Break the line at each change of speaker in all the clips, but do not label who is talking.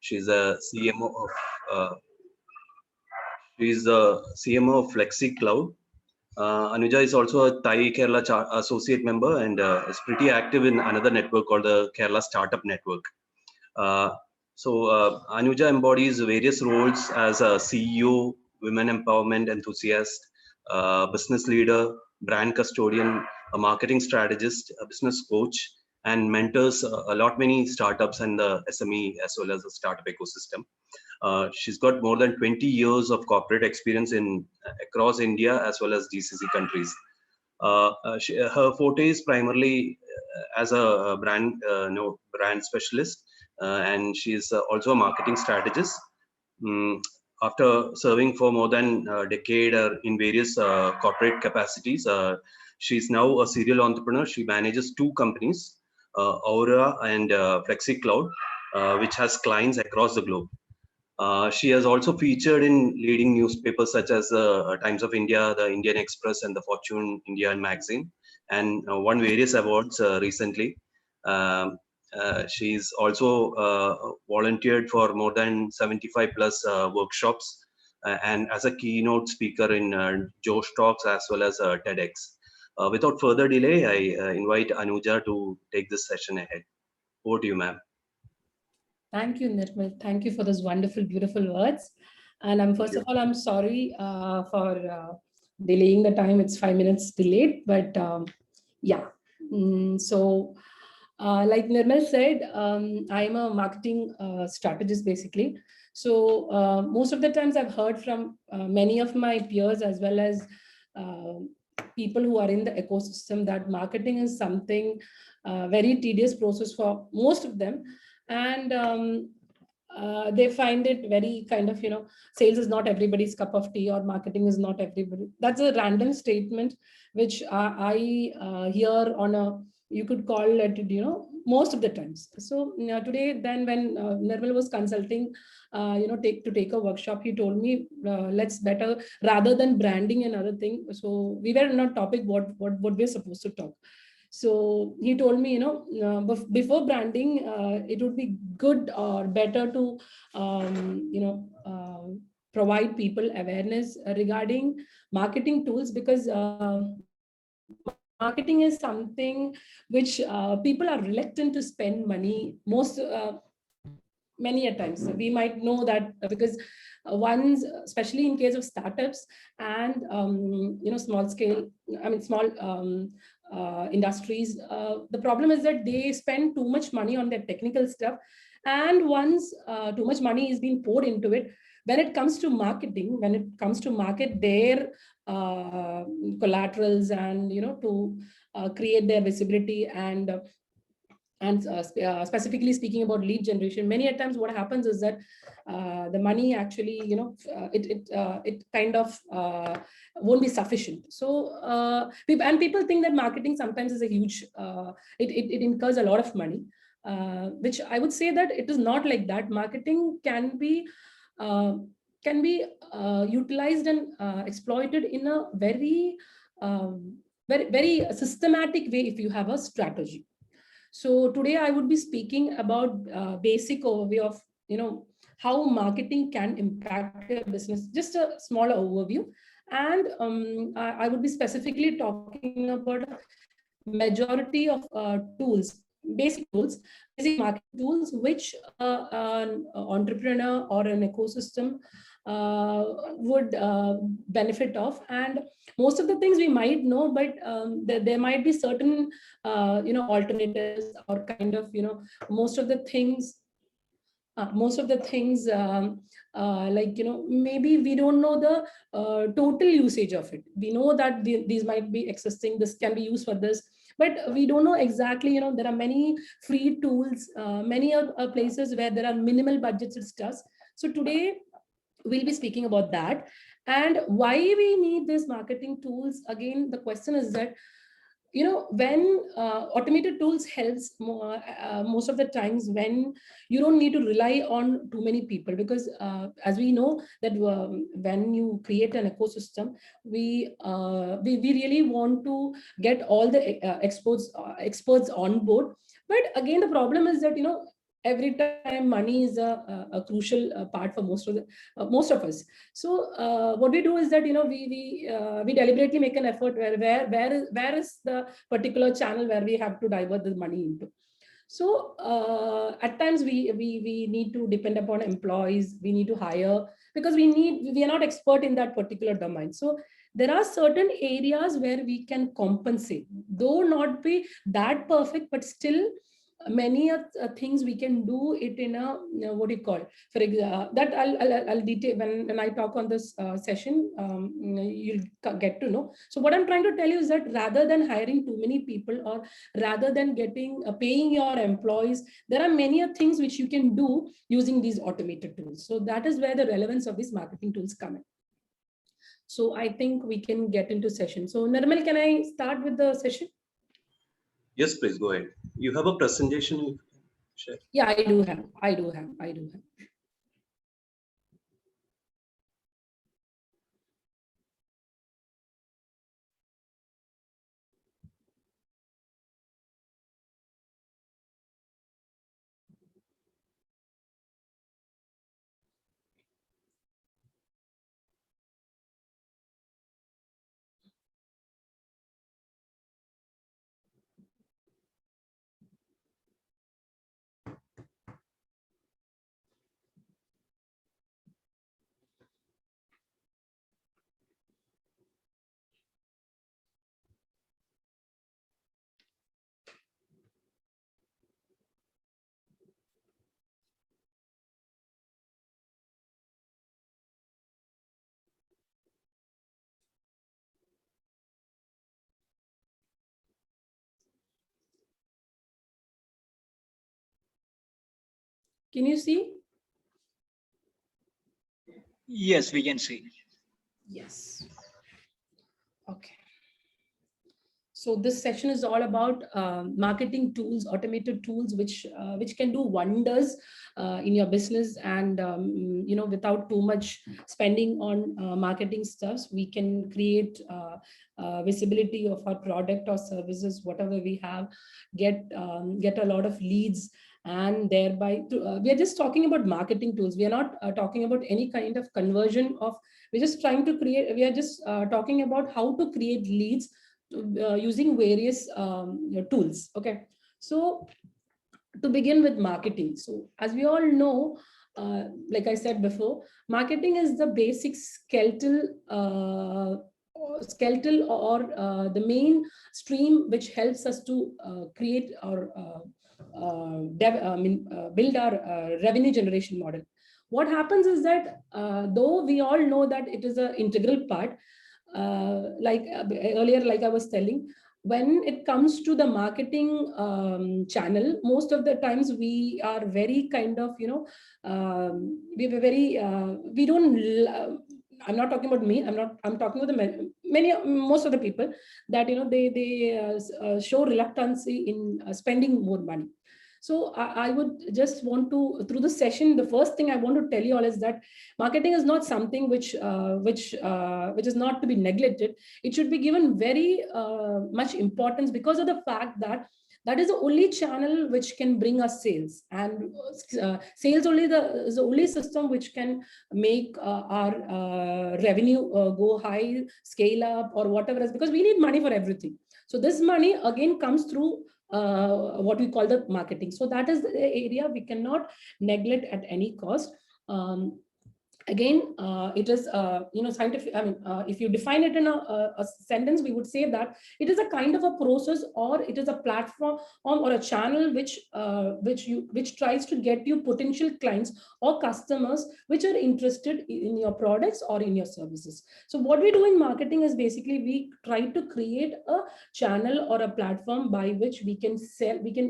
She's a CMO of she's the CMO of Flexi Cloud. Anuja is also a Thai Kerala associate member and is pretty active in another network called the Kerala Startup Network. Uh, Anuja embodies various roles as a CEO, women empowerment enthusiast, business leader, brand custodian, a marketing strategist, a business coach, and mentors a lot many startups and the SME as well as the startup ecosystem. She's got more than 20 years of corporate experience in across India as well as GCC countries. Her forte is primarily as a brand, brand specialist, and she's also a marketing strategist. Mm, After serving for more than a decade in various corporate capacities, she's now a serial entrepreneur. She manages two companies, Aura and Flexi Cloud, which has clients across the globe. She has also featured in leading newspapers such as Times of India, the Indian Express, and the Fortune India magazine, and won various awards recently. Um, she's also volunteered for more than 75 plus workshops and as a keynote speaker in Josh Talks as well as TEDx. Without further delay, I invite Anuja to take this session ahead. Over to you, ma'am.
Thank you, Nirmal. Thank you for those wonderful, beautiful words. And I'm
Thank
first
you.
of all, I'm sorry for delaying the time. It's 5 minutes delayed, but yeah. Like Nirmal said, I'm a marketing strategist basically. So most of the times I've heard from many of my peers as well as uh, people who are in the ecosystem that marketing is something very tedious process for most of them, and they find it very kind of, sales is not everybody's cup of tea, or marketing is not everybody. That's a random statement which I hear on a, you could call it, most of the times. So today, then when Nirmal was consulting, take a workshop, he told me, let's better, rather than branding and other thing. So we were not topic what we're supposed to talk. So he told me, before branding, it would be good or better to, provide people awareness regarding marketing tools, because marketing is something which people are reluctant to spend money most. Many a times we might know that because ones, especially in case of startups and small scale, I mean small industries, the problem is that they spend too much money on their technical stuff, and once too much money is being poured into it, when it comes to marketing, when it comes to market their collaterals, and to create their visibility, and specifically speaking about lead generation, many a times what happens is that the money actually, it kind of won't be sufficient. So people think that marketing sometimes is a huge, it incurs a lot of money, which I would say that it is not like that. Marketing uh, can be utilized and exploited in a very very systematic way if you have a strategy. So today I would be speaking about basic overview of, how marketing can impact your business, just a smaller overview. And I would be specifically talking about a majority of tools, basic tools, basic marketing tools, which an entrepreneur or an ecosystem would benefit of. And most of the things we might know, but there might be certain alternatives, or kind of, most of the things, like, maybe we don't know the total usage of it. We know that these might be existing, this can be used for this, but we don't know exactly. There are many free tools, many places where there are minimal budgets and stuff. So today we'll be speaking about that, and why we need these marketing tools. Again, the question is that, when automated tools helps most of the times when you don't need to rely on too many people, because as we know that when you create an ecosystem, we really want to get all the experts on board. But again, the problem is that, every time money is a crucial part for most of us. So what we do is that, we deliberately make an effort where is the particular channel where we have to divert the money into. So at times we need to depend upon employees, we need to hire, because we are not expert in that particular domain. So there are certain areas where we can compensate, though not be that perfect, but still many things we can do it in a, what do you call, for example, that I'll detail when I talk on this session. You'll get to know. So what I'm trying to tell you is that rather than hiring too many people, or rather than getting paying your employees, there are many things which you can do using these automated tools. So that is where the relevance of these marketing tools come in. So I think we can get into session. So Nirmal, can I start with the session?
Yes, please go ahead. You have a presentation you can share?
Yeah, I do have. Can you see?
Yes, we can see.
Yes. Okay. So this session is all about marketing tools, automated tools, which can do wonders in your business, and without too much spending on marketing stuffs, we can create visibility of our product or services, whatever we have, get a lot of leads, and thereby we are just talking about marketing tools. We are not talking about any kind of conversion of. We're just trying to create. We are just talking about how to create leads using various tools. Okay, so to begin with marketing. So as we all know, like I said before, marketing is the basic skeletal or the main stream which helps us to create or build our revenue generation model. What happens is that though we all know that it is an integral part, earlier, like I was telling, when it comes to the marketing channel, most of the times we are very kind of, we were very, we don't, I'm not talking about me, I'm talking about the most of the people that, they show reluctancy in spending more money. So I would just want to, through the session, the first thing I want to tell you all is that marketing is not something which is not to be neglected. It should be given very much importance, because of the fact that that is the only channel which can bring us sales, and sales is the only system which can make our revenue go high, scale up, or whatever else, because we need money for everything. So this money again comes through what we call the marketing. So that is the area we cannot neglect at any cost. Again, it is scientific. I mean, if you define it in a sentence, we would say that it is a kind of a process, or it is a platform or a channel which tries to get you potential clients or customers which are interested in your products or in your services. So what we do in marketing is basically we try to create a channel or a platform by which we can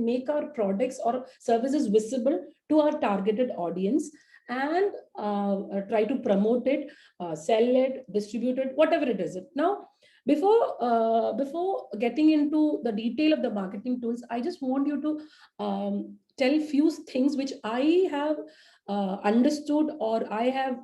make our products or services visible to our targeted audience, and try to promote it, sell it, distribute it, whatever it is. Now, before getting into the detail of the marketing tools, I just want you to tell few things which I have understood or I have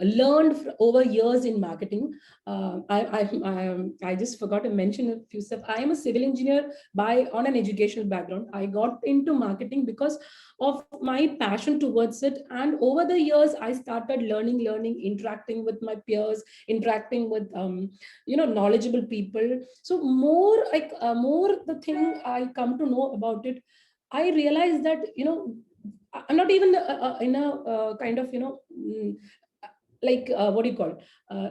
learned over years in marketing. I just forgot to mention a few stuff. I am a civil engineer on an educational background. I got into marketing because of my passion towards it, and over the years I started learning, interacting with my peers, interacting with knowledgeable people. So more the thing I come to know about it, I realized that I'm not even in a kind of what do you call it?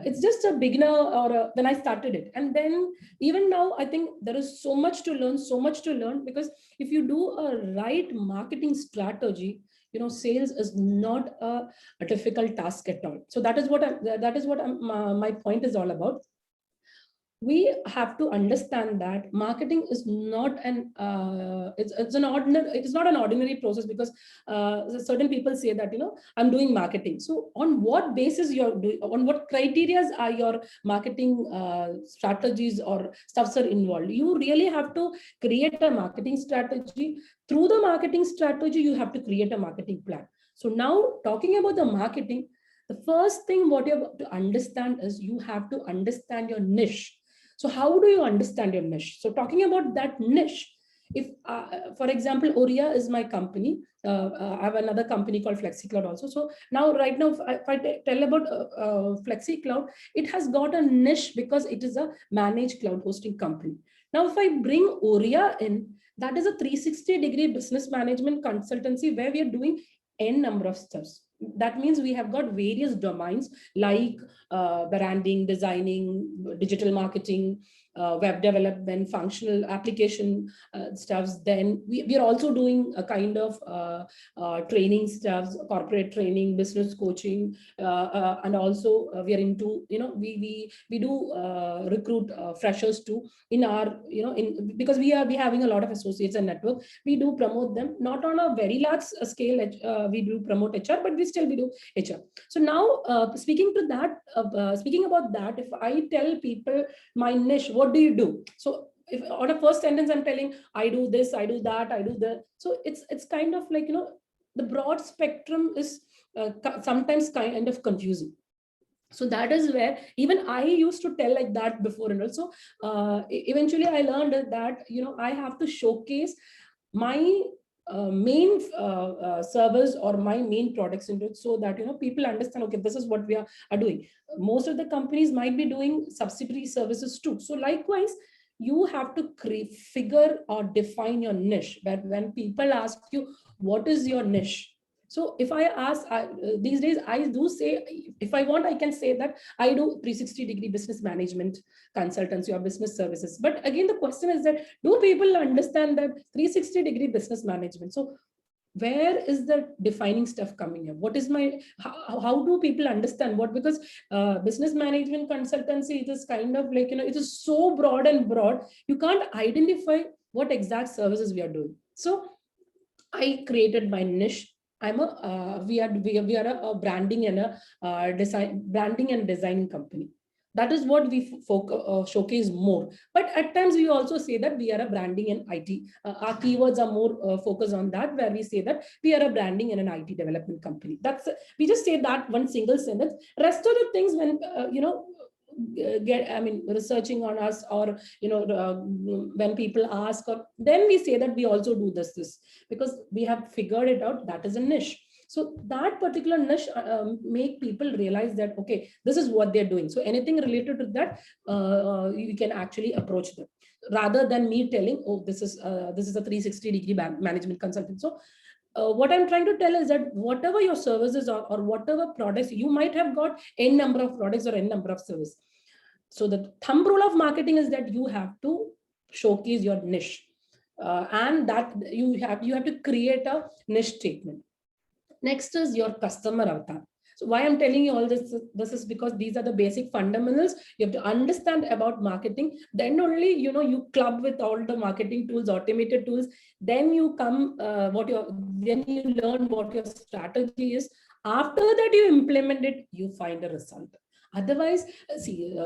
It's just a beginner when I started it. And then even now, I think there is so much to learn, because if you do a right marketing strategy, sales is not a difficult task at all. So that is what my point is all about. We have to understand that marketing is not it's not an ordinary process, because certain people say that I'm doing marketing. So on what basis you're doing, on what criteria are your marketing strategies or stuffs are involved? You really have to create a marketing strategy. Through the marketing strategy, you have to create a marketing plan. So now, talking about the marketing, the first thing what you have to understand is you have to understand your niche. So how do you understand your niche? So talking about that niche, if, for example, Oriya is my company. I have another company called FlexiCloud also. So right now, if I tell about FlexiCloud, it has got a niche because it is a managed cloud hosting company. Now, if I bring Oriya in, that is a 360-degree business management consultancy where we are doing N number of steps. That means we have got various domains like branding, designing, digital marketing, web development, functional application stuffs. Then we are also doing a kind of training stuffs, corporate training, business coaching, and also we are into, we do recruit freshers too in our, because we are having a lot of associates and network. We do promote them, not on a very large scale. We do promote HR, but we do HR. So now, speaking about that, if I tell people my niche, what do you do? So if on a first sentence I'm telling I do this, I do that, I do that. So it's kind of like, the broad spectrum is sometimes kind of confusing. So that is where even I used to tell like that before. And also eventually I learned that, I have to showcase my main service or my main products into it, so that people understand, okay, this is what we are doing. Most of the companies might be doing subsidiary services too. So likewise, you have to figure or define your niche. But when people ask you what is your niche, so if I ask, these days I do say, if I want, I can say that I do 360-degree business management consultancy or business services. But again, the question is that, do people understand that 360-degree business management? So where is the defining stuff coming in? What is how do people understand what? Because business management consultancy, it is kind of like, it is so broad, you can't identify what exact services we are doing. So I created my niche. We are a branding and a branding and design company. That is what we showcase more. But at times we also say that we are a branding and IT. Our keywords are more focused on that, where we say that we are a branding and an IT development company. We just say that one single sentence. Rest of the things, when researching on us, or when people ask, or then we say that we also do this, because we have figured it out, that is a niche. So that particular niche make people realize that, okay, this is what they're doing. So anything related to that, you can actually approach them, rather than me telling, oh, this is a 360-degree management consultant. So what I'm trying to tell is that whatever your services are, or whatever products, you might have got N number of products or N number of services. So the thumb rule of marketing is that you have to showcase your niche, and that you have to create a niche statement. Next is your customer avatar. So why I'm telling you all this is because these are the basic fundamentals you have to understand about marketing. Then only, you club with all the marketing tools, automated tools. Then you come, then you learn what your strategy is. After that, you implement it, you find a result. Otherwise, see,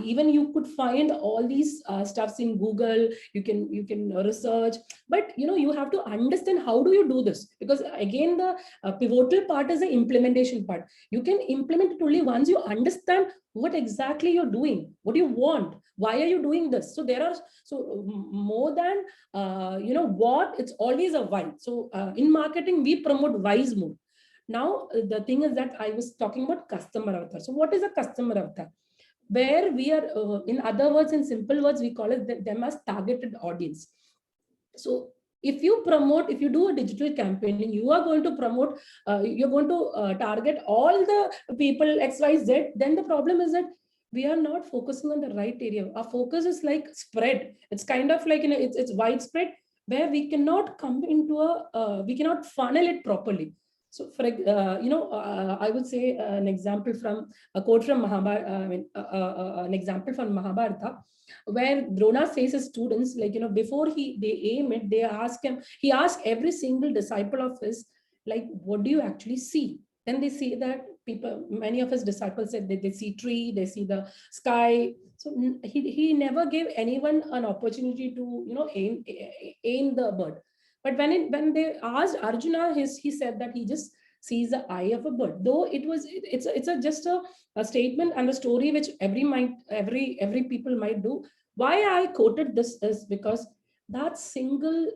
even you could find all these stuffs in Google. You can research, but you have to understand how do you do this, because again the pivotal part is the implementation part. You can implement it only once you understand what exactly you're doing, what you want, why are you doing this. So there are more than what, it's always a why. So in marketing we promote whys more. Now, the thing is that I was talking about customer avatar. So what is a customer avatar? Where we are, in other words, in simple words, we call it them as targeted audience. So if you do a digital campaigning, you are going to promote, you're going to target all the people XYZ, then the problem is that we are not focusing on the right area. Our focus is like spread. It's kind of like, it's widespread, where we cannot come into we cannot funnel it properly. So for I would say an example from a quote from Mahabharata, an example from Mahabharata, where Drona says his students, like, before they aim it, he asked every single disciple of his, like, what do you actually see? Then they see that many of his disciples said that they see tree, they see the sky. So he never gave anyone an opportunity to, aim the bird. But when they asked Arjuna, he said that he just sees the eye of a bird. Though it's just a statement and a story which every people might do. Why I quoted this is because that single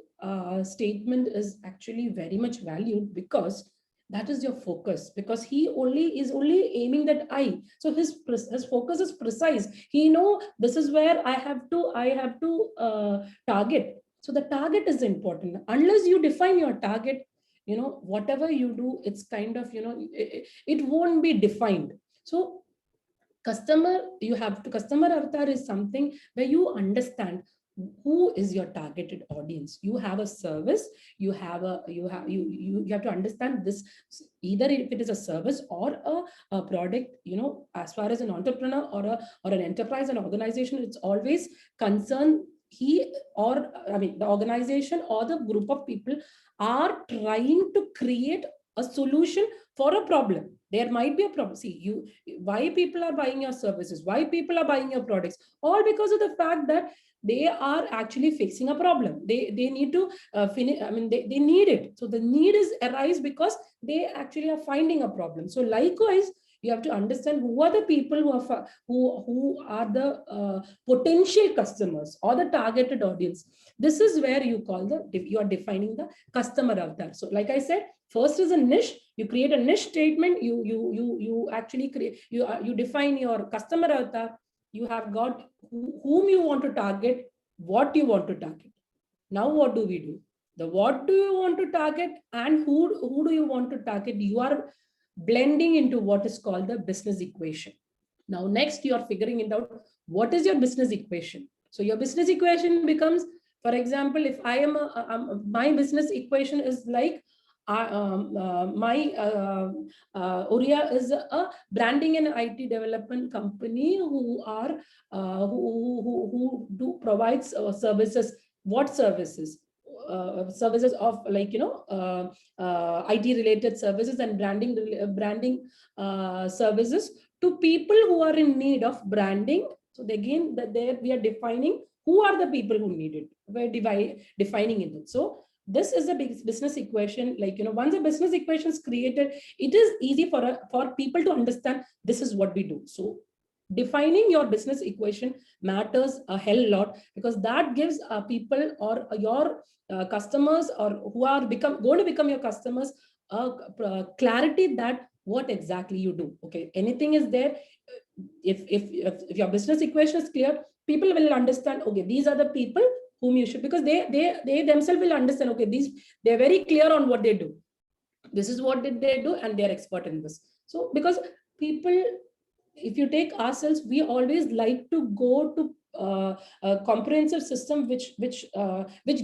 statement is actually very much valued, because that is your focus, because he is only aiming that eye. So his focus is precise. He know this is where I have to target. So the target is important. Unless you define your target, whatever you do, it's kind of, it won't be defined. So customer avatar is something where you understand who is your targeted audience. You have a service, you have to understand this, either if it is a service or a product. As far as an entrepreneur or an enterprise and organization, it's always concerned the organization or the group of people are trying to create a solution for a problem. There might be a problem. See, why people are buying your services, why people are buying your products, all because of the fact that they are actually facing a problem. They need to finish. They need it. So the need is arise because they actually are finding a problem. So likewise, you have to understand who are the people who are the potential customers or the targeted audience. This is where you are defining the customer avatar. So like I said, first is a niche. You create a niche statement. You actually create, you define your customer avatar. You have got whom you want to target, what you want to target. Now what do we do? The what do you want to target and who do you want to target? You are blending into what is called the business equation. Now next you are figuring it out, what is your business equation? So your business equation becomes, for example, if I am my business equation is like Oriya is a branding and IT development company who provides services. What services? Services of, like, IT related services and branding services to people who are in need of branding. So again, there we are defining who are the people who need it. We're defining it. So this is a big business equation. Like, once a business equation is created, it is easy for people to understand this is what we do. So defining your business equation matters a hell lot, because that gives people or your customers, or who are going to become your customers, clarity that what exactly you do. Okay, anything is there. If your business equation is clear, people will understand, okay, these are the people whom you should, because they themselves will understand, okay, they're very clear on what they do. This is what did they do, and they're expert in this. So because people, if you take ourselves, we always like to go to a comprehensive system which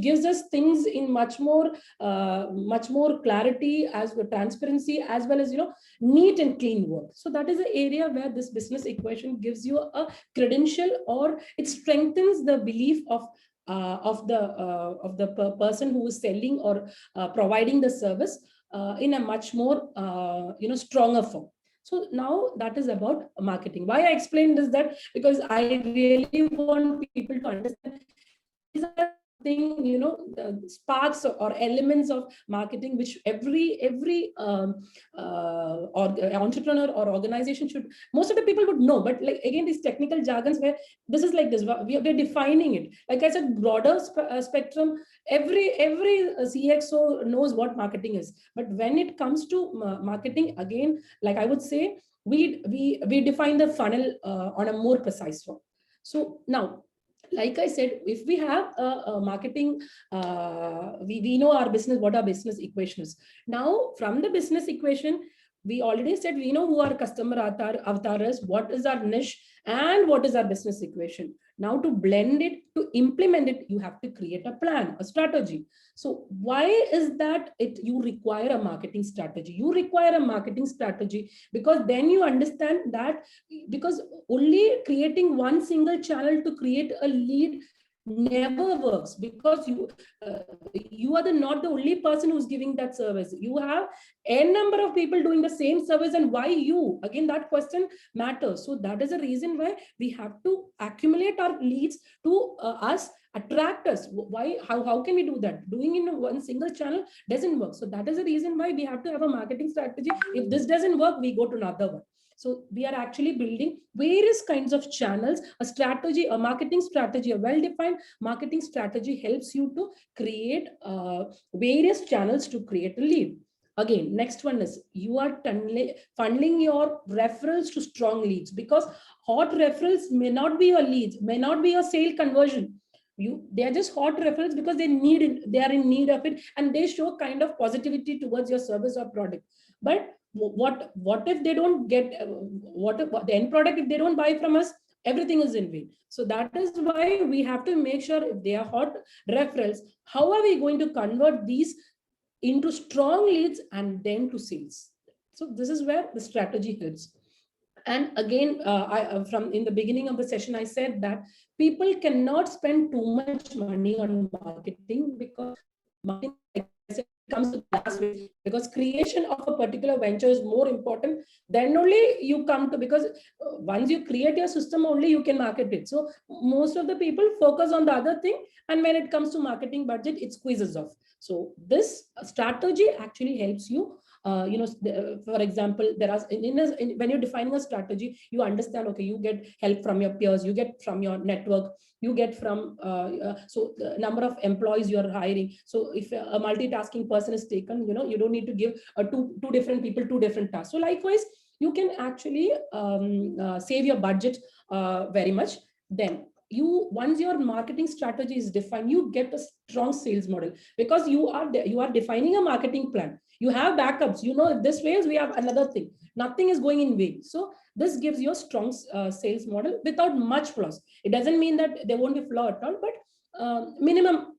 gives us things in much more clarity, as well transparency, as well as neat and clean work. So that is the area where this business equation gives you a credential, or it strengthens the belief of the person who is selling or providing the service in a much more stronger form. So now that is about marketing. Why I explained this, that because I really want people to understand these are something, the sparks or elements of marketing which every or entrepreneur or organization should, most of the people would know. But like again, these technical jargons where this is like this, we're defining it. Like I said, broader spectrum. Every CXO knows what marketing is. But when it comes to marketing, again, like I would say, we define the funnel on a more precise form. So now, like I said, if we have a marketing, we know our business, what our business equation is. Now, from the business equation, we already said we know who our customer avatar is, what is our niche, and what is our business equation. Now, to blend it, to implement it, you have to create a plan, a strategy. So why is that you require a marketing strategy? You require a marketing strategy because then you understand that, because only creating one single channel to create a lead never works, because you are not the only person who's giving that service. You have n number of people doing the same service, and why you? Again, that question matters. So that is the reason why we have to accumulate our leads to us, attract us. Why? How can we do that? Doing in one single channel doesn't work. So that is the reason why we have to have a marketing strategy. If this doesn't work, we go to another one. So we are actually building various kinds of channels. A strategy, a marketing strategy, a well-defined marketing strategy helps you to create various channels to create a lead. Again, next one is you are funneling your referrals to strong leads, because hot referrals may not be your leads, may not be your sale conversion. They are just hot referrals because they are in need of it, and they show kind of positivity towards your service or product. But what if they don't get what the end product, if they don't buy from us, everything is in vain. So that is why we have to make sure, if they are hot referrals, how are we going to convert these into strong leads and then to sales? So this is where the strategy helps. And again, from in the beginning of the session, I said that people cannot spend too much money on marketing, because marketing, like I said, comes to last, because creation of a particular venture is more important. Then only you come to, because once you create your system, only you can market it. So most of the people focus on the other thing, and when it comes to marketing budget, it squeezes off. So this strategy actually helps you. For example, there are when you're defining a strategy, you understand, okay, you get help from your peers, you get from your network, you get from so the number of employees you are hiring. So if a multitasking person is taken, you don't need to give two different people two different tasks. So likewise, you can actually save your budget very much. Then once your marketing strategy is defined, you get a strong sales model, because you are defining a marketing plan. You have backups, if this fails, we have another thing. Nothing is going in vain. So this gives you a strong sales model without much flaws. It doesn't mean that there won't be flaw at all, but minimum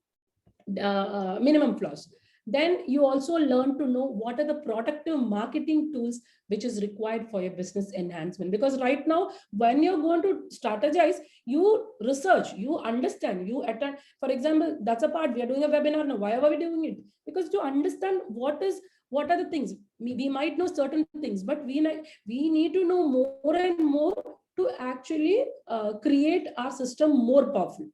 flaws. Then you also learn to know what are the productive marketing tools which is required for your business enhancement. Because right now, when you're going to strategize, you research, you understand, you attend. For example, that's a part. We are doing a webinar now. Why are we doing it? Because to understand what are the things. We might know certain things, but we need to know more and more to actually create our system more powerful.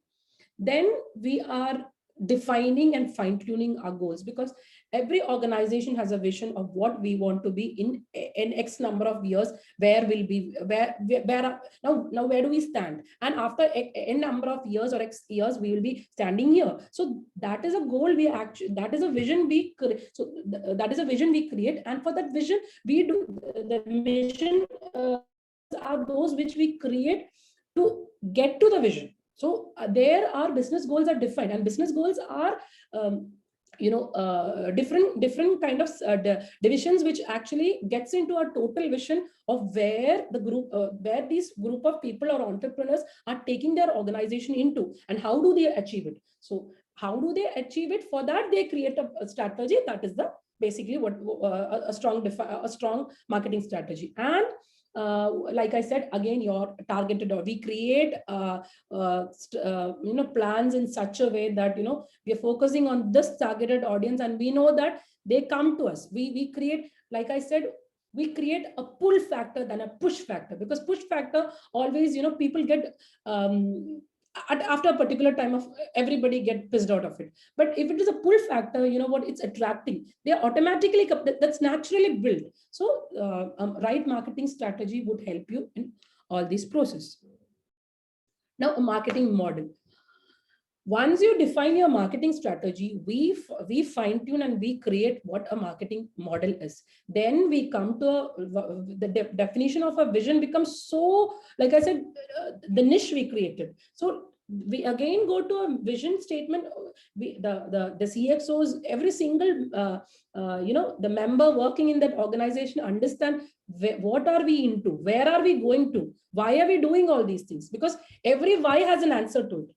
Then we are defining and fine-tuning our goals, because every organization has a vision of what we want to be in X number of years, where will be, now where do we stand, and after n number of years or X years we will be standing here. So that is a goal that is a vision we create. So that is a vision we create, and for that vision we do the mission are those which we create to get to the vision. So there our business goals are defined, and business goals are different kind of divisions, which actually gets into a total vision of where the group where these group of people or entrepreneurs are taking their organization into, and how do they achieve it. So how do they achieve it? For that they create a strategy. That is the basically what a strong marketing strategy. And like I said, again, your targeted, or we create plans in such a way that we are focusing on this targeted audience, and we know that they come to us. We create, like I said, we create a pull factor than a push factor, because push factor always, people get after a particular time of everybody get pissed out of it. But if it is a pull factor, what it's attracting, they are automatically, that's naturally built. So right marketing strategy would help you in all these process. Now, a marketing model. Once you define your marketing strategy, we fine tune and we create what a marketing model is. Then we come to the definition of a vision becomes so, like I said, the niche we created. So we again go to a vision statement. The CXOs, every single the member working in that organization understand what are we into, where are we going to, why are we doing all these things, because every why has an answer to it.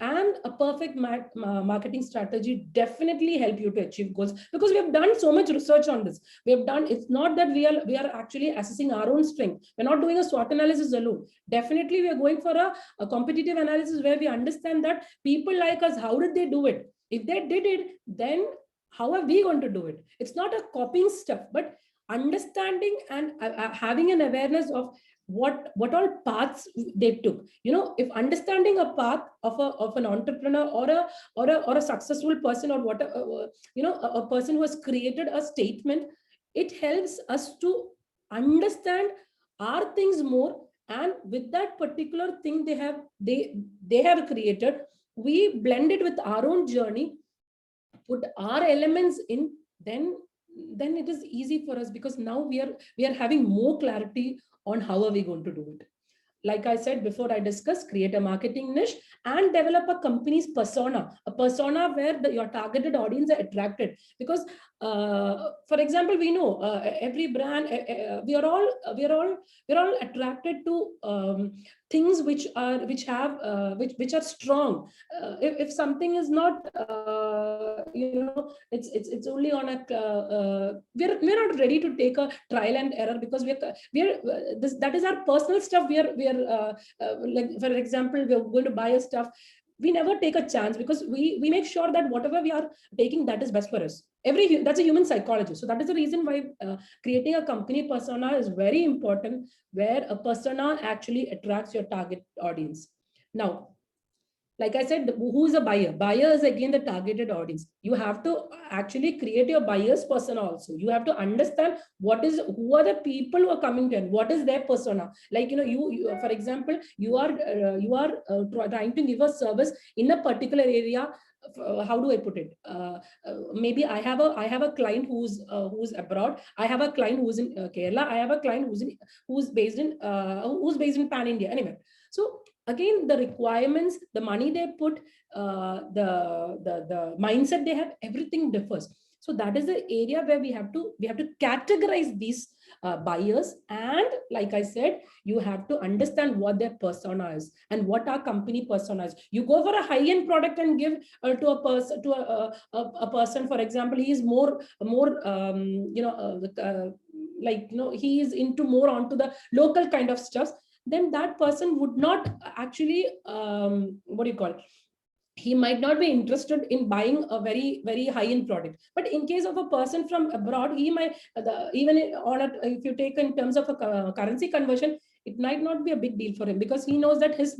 And a perfect marketing strategy definitely help you to achieve goals, because we have done so much research on this. We have done, it's not that we are actually assessing our own strength. We're not doing a SWOT analysis alone. Definitely we are going for a competitive analysis where we understand that people like us, how did they do it? If they did it, then how are we going to do it? It's not a copying stuff, but understanding and having an awareness of what all paths they took. If understanding a path of an entrepreneur or a successful person, or what a person who has created a statement, it helps us to understand our things more. And with that particular thing they have created, we blend it with our own journey, put our elements in, then it is easy for us, because now we are having more clarity on how are we going to do it. Like I said before, I discussed create a marketing niche and develop a company's persona, where your targeted audience are attracted. Because, for example, we know every brand, we are all attracted to things which are strong. If something is not, it's only on a, we're not ready to take a trial and error, because that is our personal stuff. We are like, for example, we're going to buy a stuff. We never take a chance, because we make sure that whatever we are taking, that is best for us. That's a human psychology. So that is the reason why creating a company persona is very important, where a persona actually attracts your target audience. Now, like I said, who is a buyer? Buyer is again the targeted audience. You have to actually create your buyer's persona also. You have to understand who are the people who are coming to, and what is their persona. Like, you for example, you are trying to give a service in a particular area. How do I put it? Maybe I have a client who's abroad. I have a client who's in Kerala. I have a client who's based in Pan India. Anyway, so again, the requirements, the money they put, the mindset they have, everything differs. So that is the area where we have to categorize these buyers. And like I said, you have to understand what their persona is and what our company persona is. You go for a high-end product and give to a person, for example, he is more he is into more onto the local kind of stuff. Then that person would not actually, he might not be interested in buying a very, very high-end product. But in case of a person from abroad, he might, if you take in terms of a currency conversion, it might not be a big deal for him, because he knows that his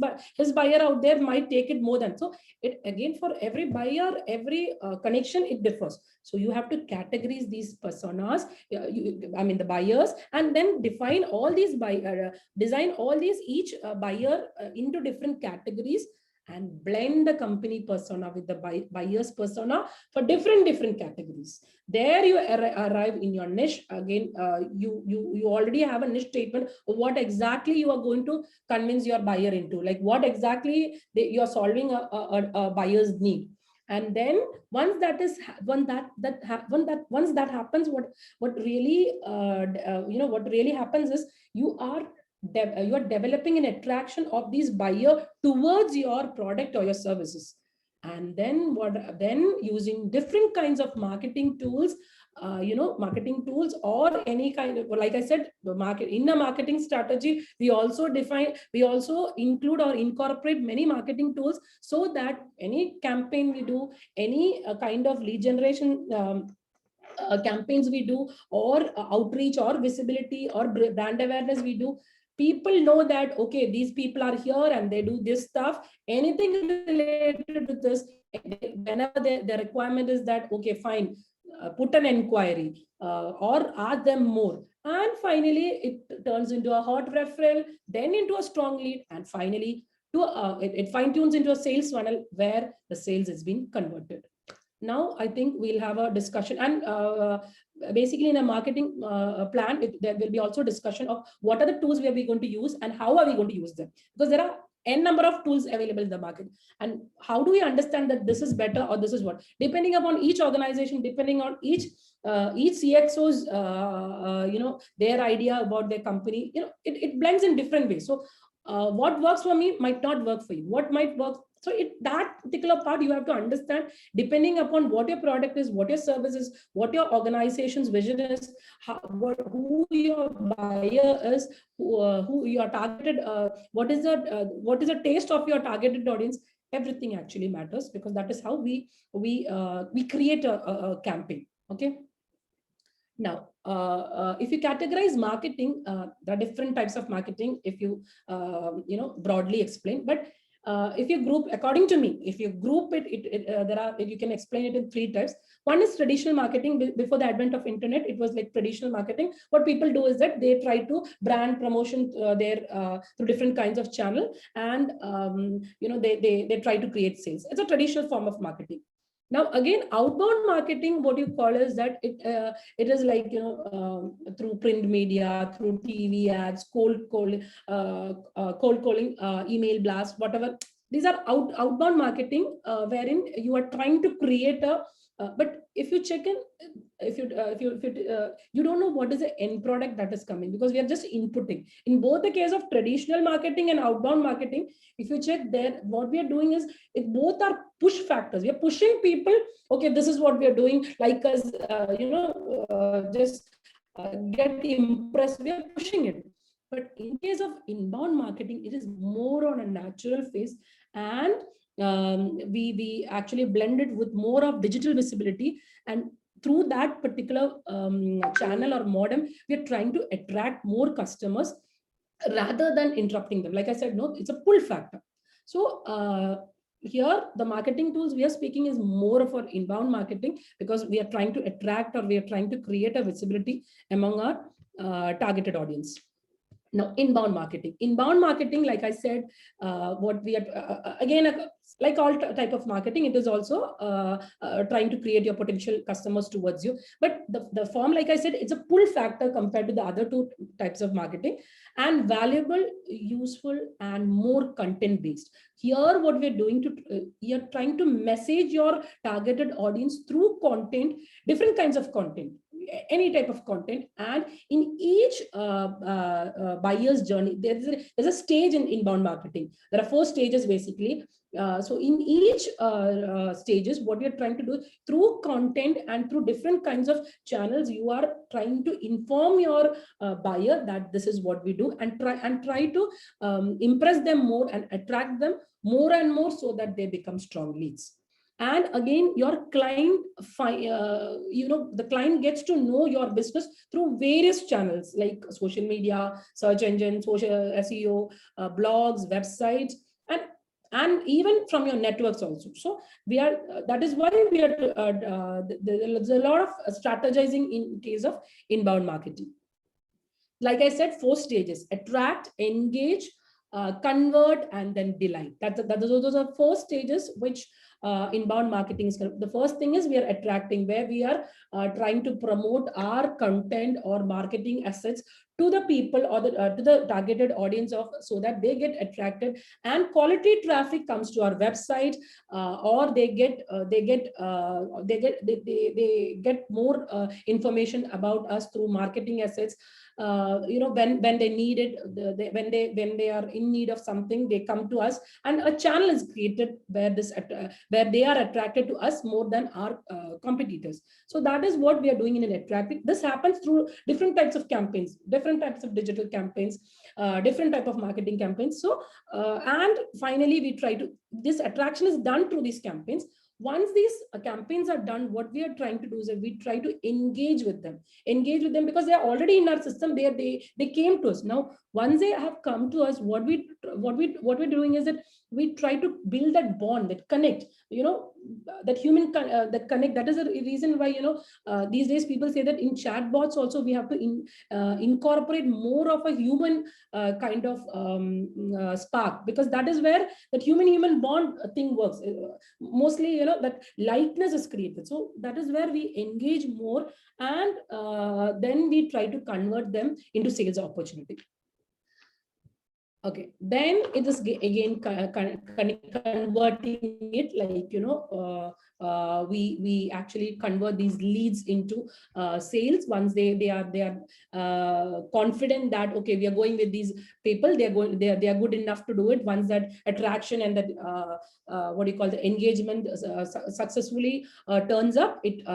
buyer out there might take it more than. So it again, for every buyer, every connection, it differs. So you have to categorize these personas, the buyers, and then define all these design all these each buyer into different categories, and blend the company persona with the buyer's persona for different categories. There you arrive in your niche. Again, you already have a niche statement of what exactly you are going to convince your buyer into, like what exactly you're solving a buyer's need. And then once that happens, what really happens is you are developing an attraction of these buyer towards your product or your services. And then using different kinds of marketing tools, or any kind of, like I said, in a marketing strategy, we also include or incorporate many marketing tools, so that any campaign we do, any kind of lead generation campaigns we do, or outreach or visibility or brand awareness we do, people know that, okay, these people are here and they do this stuff. Anything related to this, whenever the requirement is that, okay, fine, put an inquiry or ask them more. And finally, it turns into a hot referral, then into a strong lead, and finally, it fine tunes into a sales funnel where the sales has been converted. Now, I think we'll have a discussion, and basically in a marketing plan, there will be also discussion of what are the tools we are going to use and how are we going to use them, because there are n number of tools available in the market, and how do we understand that this is better or this is what, depending upon each organization, depending on each CXO's their idea about their company, it blends in different ways. So what works for me might not work for you, what might work. So that particular part you have to understand, depending upon what your product is, what your service is, what your organization's vision is, who your buyer is, who your targeted, what is the taste of your targeted audience. Everything actually matters, because that is how we create a campaign. Okay. Now, if you categorize marketing, there are different types of marketing, if you broadly explain. But if you group, according to me, if you group you can explain it in 3 types. One is traditional marketing. Before the advent of internet, it was like traditional marketing. What people do is that they try to brand promotion through different kinds of channel, and they try to create sales. It's a traditional form of marketing. Now, again, outbound marketing, what you call is that it is like, through print media, through TV ads, cold calling, email blast, whatever. These are outbound marketing, wherein you are trying to create a, but if you check in, you don't know what is the end product that is coming, because we are just inputting. In both the case of traditional marketing and outbound marketing, if you check there, what we are doing is, both are push factors. We are pushing people. Okay, this is what we are doing. Like us, just get impressed. We are pushing it. But in case of inbound marketing, it is more on a natural phase, and we actually blend it with more of digital visibility, and through that particular channel or modem, we are trying to attract more customers rather than interrupting them. Like I said, no, it's a pull factor. So here, the marketing tools we are speaking is more of our inbound marketing, because we are trying to attract, or we are trying to create a visibility among our targeted audience. Now, inbound marketing, like I said, what we are, again, like all type of marketing, it is also trying to create your potential customers towards you. But the form, like I said, it's a pull factor compared to the other 2 types of marketing, and valuable, useful, and more content based. Here, what we're doing you're trying to message your targeted audience through content, different kinds of content, any type of content. And in each buyer's journey, there's a stage in inbound marketing. There are 4 stages basically. So in each stages, what you're trying to do through content and through different kinds of channels, you are trying to inform your buyer that this is what we do, and try to impress them more and attract them more and more, so that they become strong leads. And again, your client, the client gets to know your business through various channels, like social media, search engine, social SEO, blogs, websites, and even from your networks also. So that is why we are, there's a lot of strategizing in case of inbound marketing. Like I said, 4 stages: attract, engage, convert, and then delight. Those are 4 stages which inbound marketing is. The first thing is we are attracting, where we are trying to promote our content or marketing assets to the people, or to the targeted audience so that they get attracted, and quality traffic comes to our website, or they get more information about us through marketing assets. When they need it, when they are in need of something, they come to us, and a channel is created where they are attracted to us more than our competitors. So that is what we are doing in an attracting. This happens through different types of campaigns, different types of digital campaigns, different type of marketing campaigns. So and finally, we try to, this attraction is done through these campaigns. Once these campaigns are done, what we are trying to do is that we try to engage with them because they are already in our system. They came to us. Now, once they have come to us, what we're doing is that we try to build that bond, that connect, that human that connect. That is the reason why, these days people say that in chatbots also we have to incorporate more of a human kind of spark, because that is where that human bond thing works. Mostly, that likeness is created. So that is where we engage more, and then we try to convert them into sales opportunity. Okay, then it is again converting it, like, we actually convert these leads into sales. Once they are confident that, okay, we are going with these people, they are good enough to do it. Once that attraction and that what do you call, the engagement successfully turns up, it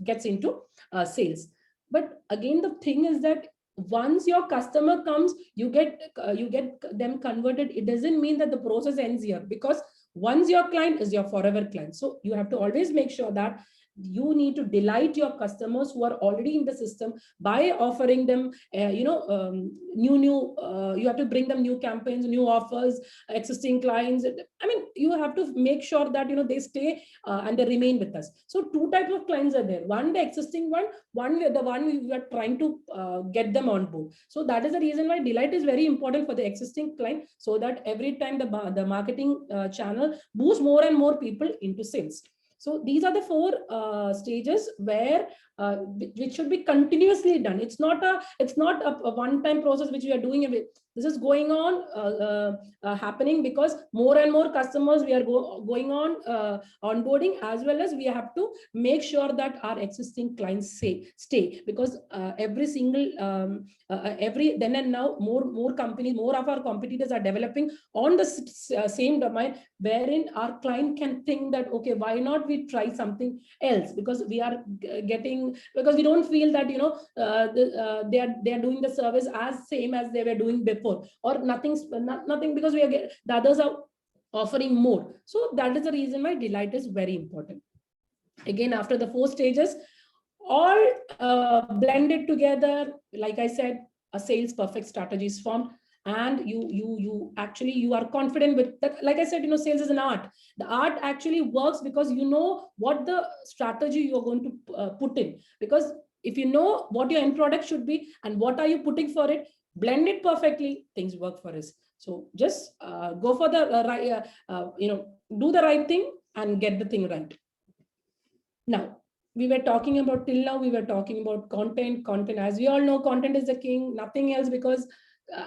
gets into sales. But again, the thing is that once your customer comes, you get them converted. It doesn't mean that the process ends here, because once your client is your forever client. So you have to always make sure that you need to delight your customers who are already in the system by offering them you have to bring them new campaigns, new offers, existing clients. I mean, you have to make sure that they stay and they remain with us. So two types of clients are there: one, the existing one the one we are trying to get them on board. So that is the reason why delight is very important for the existing client, so that every time the marketing channel boosts more and more people into sales. So these are the four stages where which should be continuously done. It's not a one-time process which we are doing. This is going on happening because more and more customers we are going on onboarding, as well as we have to make sure that our existing clients stay, because every single every then and now more companies, more of our competitors are developing on the same domain, wherein our client can think that, okay, why not we try something else, because we are because we don't feel that they are doing the service as same as they were doing before, or nothing, because the others are offering more. So that is the reason why delight is very important. Again, after the 4 stages, all blended together, like I said, a sales perfect strategy is formed, and you are confident with that. Like I said, sales is an art. The art actually works because you know what the strategy you're going to put in, because if you know what your end product should be and what are you putting for it, blend it perfectly, things work for us. So just go for the right, do the right thing and get the thing right. Now, we were talking about content. As we all know, content is the king, nothing else, because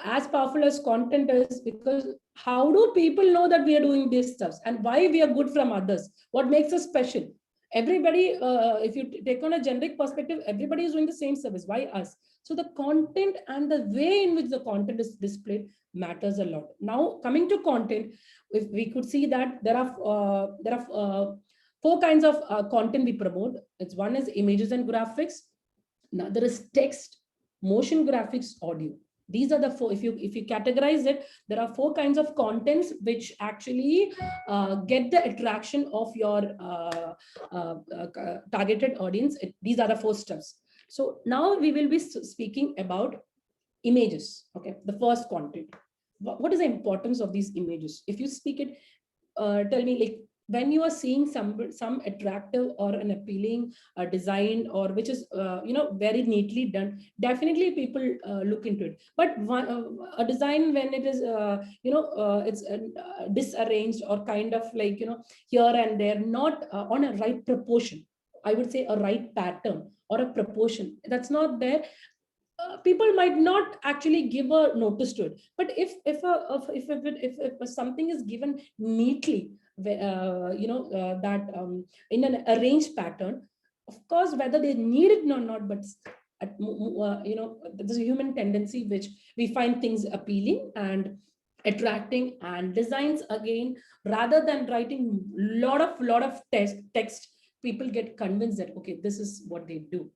as powerful as content is, because how do people know that we are doing these stuff and why we are good from others? What makes us special? Everybody, if you take on a generic perspective, everybody is doing the same service. Why us? So the content and the way in which the content is displayed matters a lot. Now, coming to content, if we could see that there are 4 kinds of content we promote. One is images and graphics. Another is text, motion graphics, audio. These are the 4. If you categorize it, there are 4 kinds of contents which actually get the attraction of your targeted audience. These are the 4 steps. So now we will be speaking about images. Okay, the first content. What is the importance of these images? If you speak it, tell me, like, when you are seeing some attractive or an appealing design, or which is very neatly done, definitely people look into it. But a design, when it is it's disarranged, or kind of like here and there, not on a right proportion, I would say a right pattern or a proportion, that's not there, people might not actually give a notice to it. But if something is given neatly, that in an arranged pattern, of course, whether they need it or not, but there's a human tendency which we find things appealing and attracting, and designs, again, rather than writing lot of text, people get convinced that, okay, this is what they do,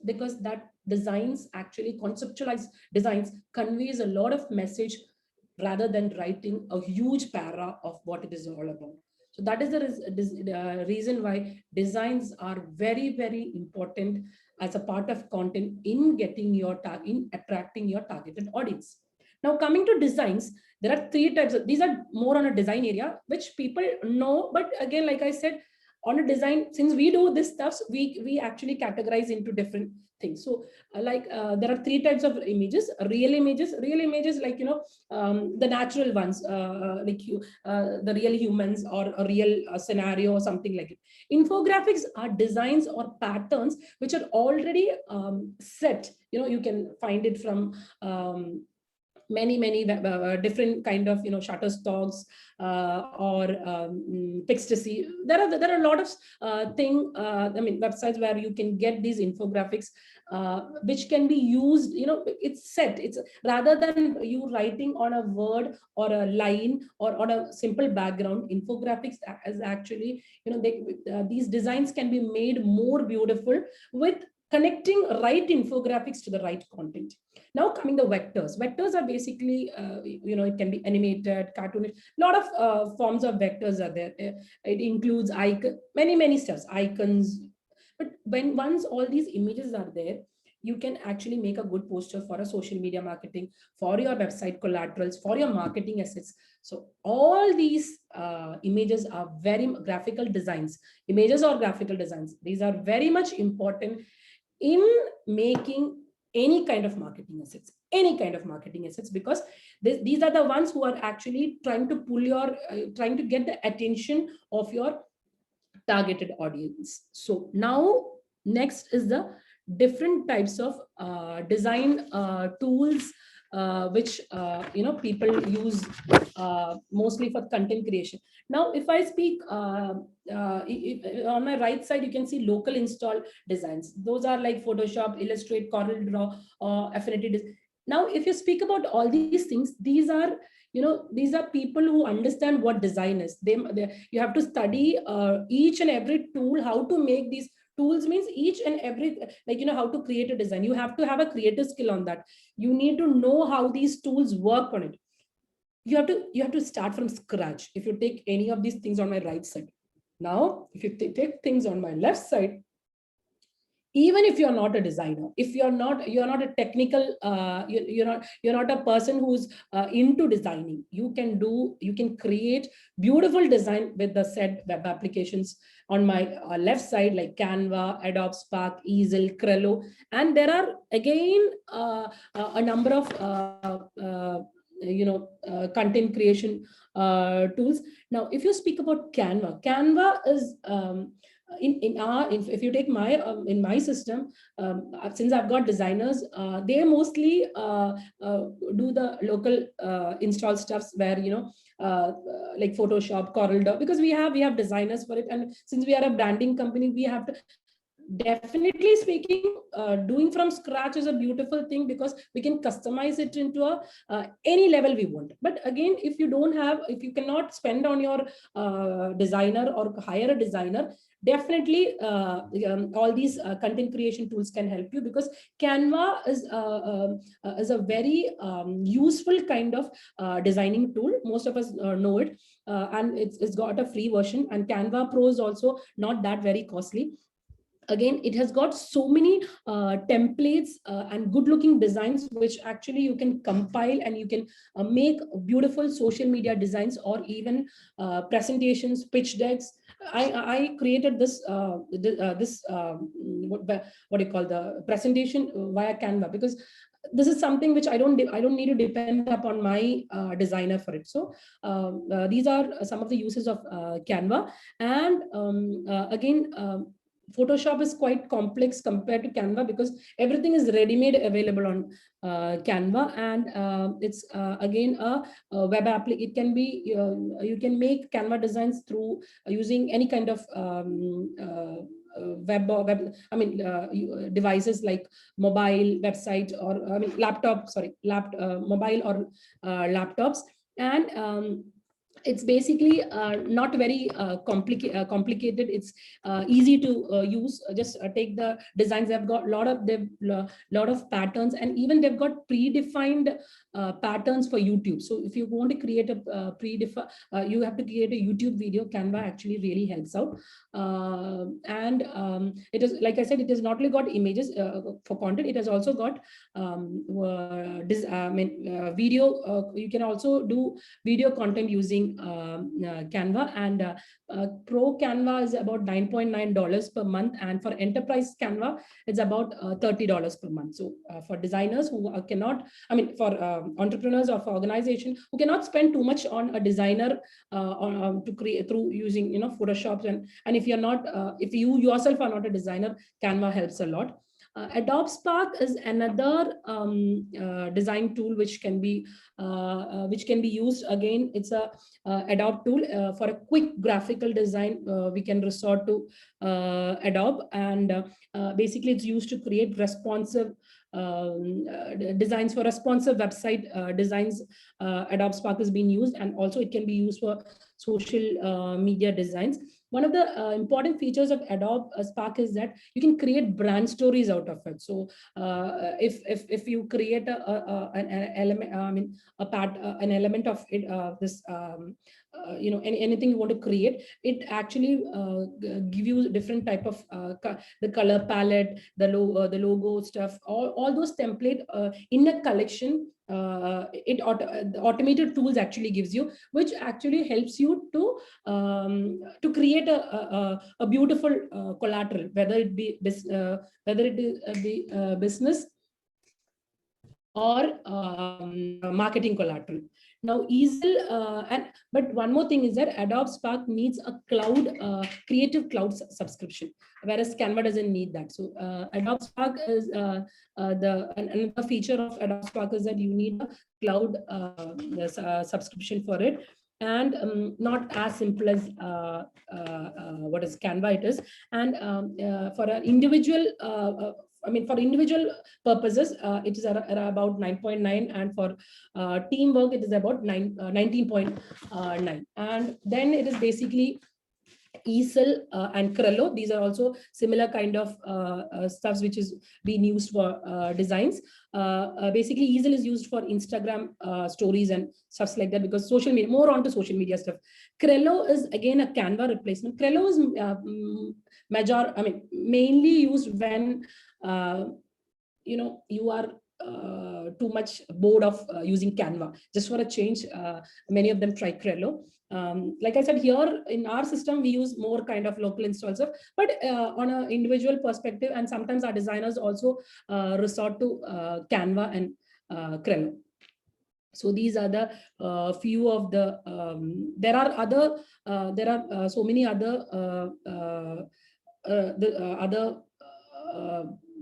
because that designs, actually conceptualized designs, conveys a lot of message rather than writing a huge para of what it is all about. So that is the reason why designs are very, very important as a part of content in getting your in attracting your targeted audience. Now, coming to designs, there are three types these are more on a design area, which people know. But again, like I said, on a design, since we do this stuff, we actually categorize into different things. So there are three types of images. Real images, like, the natural ones, the real humans or a real scenario or something like it. Infographics are designs or patterns which are already set. You can find it from many different kind of Shutterstocks or Pixtasy. There are a lot of websites where you can get these infographics which can be used. It's rather than you writing on a word or a line or on a simple background. Infographics is actually, these designs can be made more beautiful with connecting right infographics to the right content. Now, coming to vectors. Vectors are basically, it can be animated, cartoonish. A lot of forms of vectors are there. It includes many stuffs, icons. But once all these images are there, you can actually make a good poster for a social media marketing, for your website collaterals, for your marketing assets. So all these images are very graphical designs, images or graphical designs. These are very much important in making any kind of marketing assets, because these are the ones who are actually trying to pull your, trying to get the attention of your targeted audience. So now, next is the different types of design tools which people use mostly for content creation. Now, if I speak on my right side, you can see local install designs. Those are like Photoshop, Illustrator, Corel Draw, Affinity. Now, if you speak about all these things, these are people who understand what design is. You have to study each and every tool, how to make these tools, means each and every, how to create a design. You have to have a creative skill on that. You need to know how these tools work on it. You have to start from scratch. If you take any of these things on my right side, now if you take things on my left side, even if you're not a designer, if you're not a technical, you're not a person who's into designing, you can create beautiful design with the said web applications on my left side, like Canva, Adobe Spark, Easel, Trello. And there are again a number of content creation tools. Now, if you speak about Canva is if you take my in my system, since I've got designers, they mostly do the local install stuffs where like Photoshop, Corel Draw, because we have designers for it. And since we are a branding company, we have to, definitely speaking, doing from scratch is a beautiful thing, because we can customize it into any level we want. But again, if you cannot spend on your designer or hire a designer, definitely all these content creation tools can help you, because Canva is a very useful kind of designing tool. Most of us know it, and it's got a free version, and Canva Pro is also not that very costly. Again, it has got so many templates and good looking designs, which actually you can compile, and you can make beautiful social media designs, or even presentations, pitch decks. I created this what do you call, the presentation via Canva, because this is something which I don't need to depend upon my designer for it. So these are some of the uses of Canva. And again, Photoshop is quite complex compared to Canva, because everything is ready-made available on Canva, and it's again a web app. It can be, you can make Canva designs through using any kind of devices like mobile, website, or laptop, mobile or laptops. And it's basically not very complicated. It's easy to use. Just take the designs. They've got lot of patterns, and even they've got predefined patterns for YouTube. So if you want to create a you have to create a YouTube video. Canva actually really helps out. It is, like I said, it has not only got images for content, it has also got video. You can also do video content using Canva, and Pro Canva is about $9.9 per month, and for Enterprise Canva it's about $30 per month. So for designers who cannot, for entrepreneurs or for organization who cannot spend too much on a designer to create through using Photoshop, and if you're not if you yourself are not a designer, Canva helps a lot. Adobe Spark is another design tool which can be used. Again, it's a Adobe tool for a quick graphical design. We can resort to Adobe, and basically it's used to create responsive designs for responsive website designs. Adobe Spark is being used, and also it can be used for social media designs. One of the important features of Adobe Spark is that you can create brand stories out of it. So if you create an element, an element of it, this anything you want to create, it actually give you different type of the color palette, the logo stuff, all those template in a collection. The automated tools actually gives you, which actually helps you to create a beautiful collateral, whether it be business or marketing collateral. Now Easel, but one more thing is that Adobe Spark needs a cloud, creative cloud subscription, whereas Canva doesn't need that. So Adobe Spark is another feature of Adobe Spark is that you need a cloud subscription for it, and not as simple as what is Canva it is. And for an individual for individual purposes, it is about 9.9, and for teamwork, it is about 19.9. And then it is basically Easel and Crello. These are also similar kind of stuffs which is being used for designs. Basically, Easel is used for Instagram stories and stuffs like that, because social media, more onto social media stuff. Crello is again a Canva replacement. Crello is mainly used when you are too much bored of using Canva. Just for a change, many of them try Crello. Like I said, here in our system, we use more kind of local installs, but on an individual perspective, and sometimes our designers also resort to Canva and Crello. So these are the few of the. There are so many other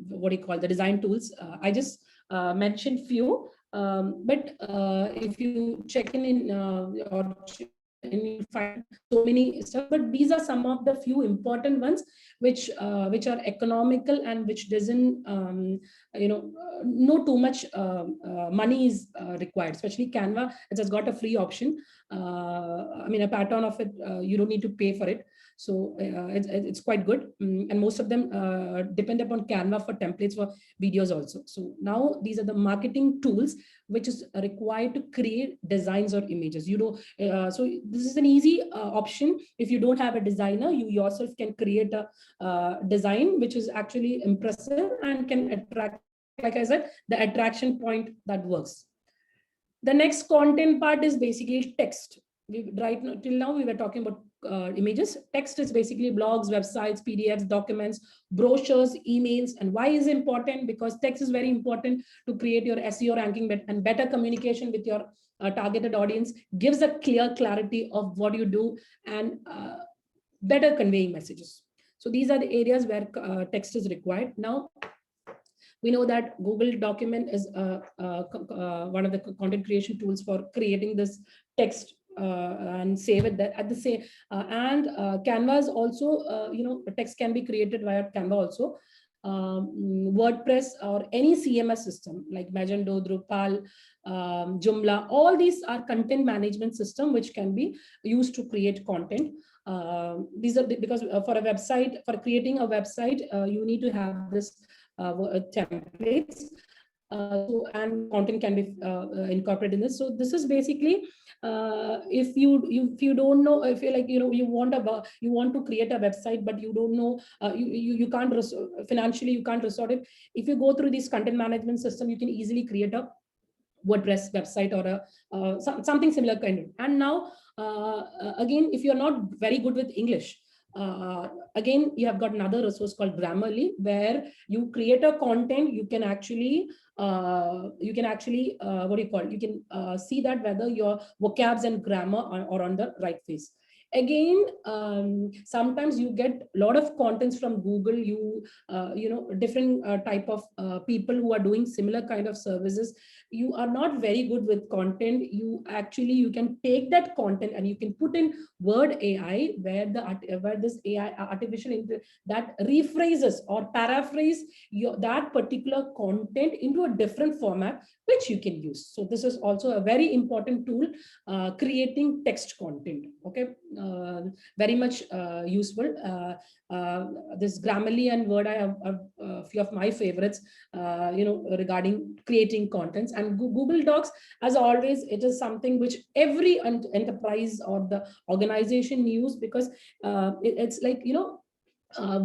what do you call the design tools. I just mentioned few, but if you check in or and you find so many stuff, but these are some of the few important ones which are economical and which doesn't no too much money is required. Especially Canva, it has got a free option. A pattern of it, you don't need to pay for it. So it's quite good, and most of them depend upon Canva for templates for videos also. So now these are the marketing tools which is required to create designs or images. So this is an easy option. If you don't have a designer, you yourself can create a design which is actually impressive and can attract, like I said, the attraction point that works. The next content part is basically text. Till now we were talking about images. Text is basically blogs, websites, PDFs, documents, brochures, emails. And why is it important? Because text is very important to create your SEO ranking and better communication with your targeted audience, gives a clear clarity of what you do, and better conveying messages. So these are the areas where text is required. Now, we know that Google Document is one of the content creation tools for creating this text and save it at the same. And Canva is also, text can be created via Canva also. WordPress or any CMS system like Magento, Drupal, Joomla, all these are content management system which can be used to create content. These are because for a website, for creating a website, you need to have this templates. And content can be incorporated in this. So this is basically if you don't know, if you're like, you want to create a website, but you don't know, you can't financially you can't resort it. If you go through this content management system, you can easily create a WordPress website or a something similar kind of. And now again, if you're not very good with English, again, you have got another resource called Grammarly, where you create a content. You can actually what do you call it? You can see that whether your vocabs and grammar are on the right phase. Again, sometimes you get a lot of contents from Google. Different type of people who are doing similar kind of services. You are not very good with content. You can take that content and you can put in Word AI, where this AI artificial that rephrases or paraphrase that particular content into a different format, which you can use. So this is also a very important tool, creating text content. Okay, very much useful. This Grammarly and Word, I have a few of my favorites, regarding creating contents. And Google Docs, as always, it is something which every enterprise or the organization use, because it's like,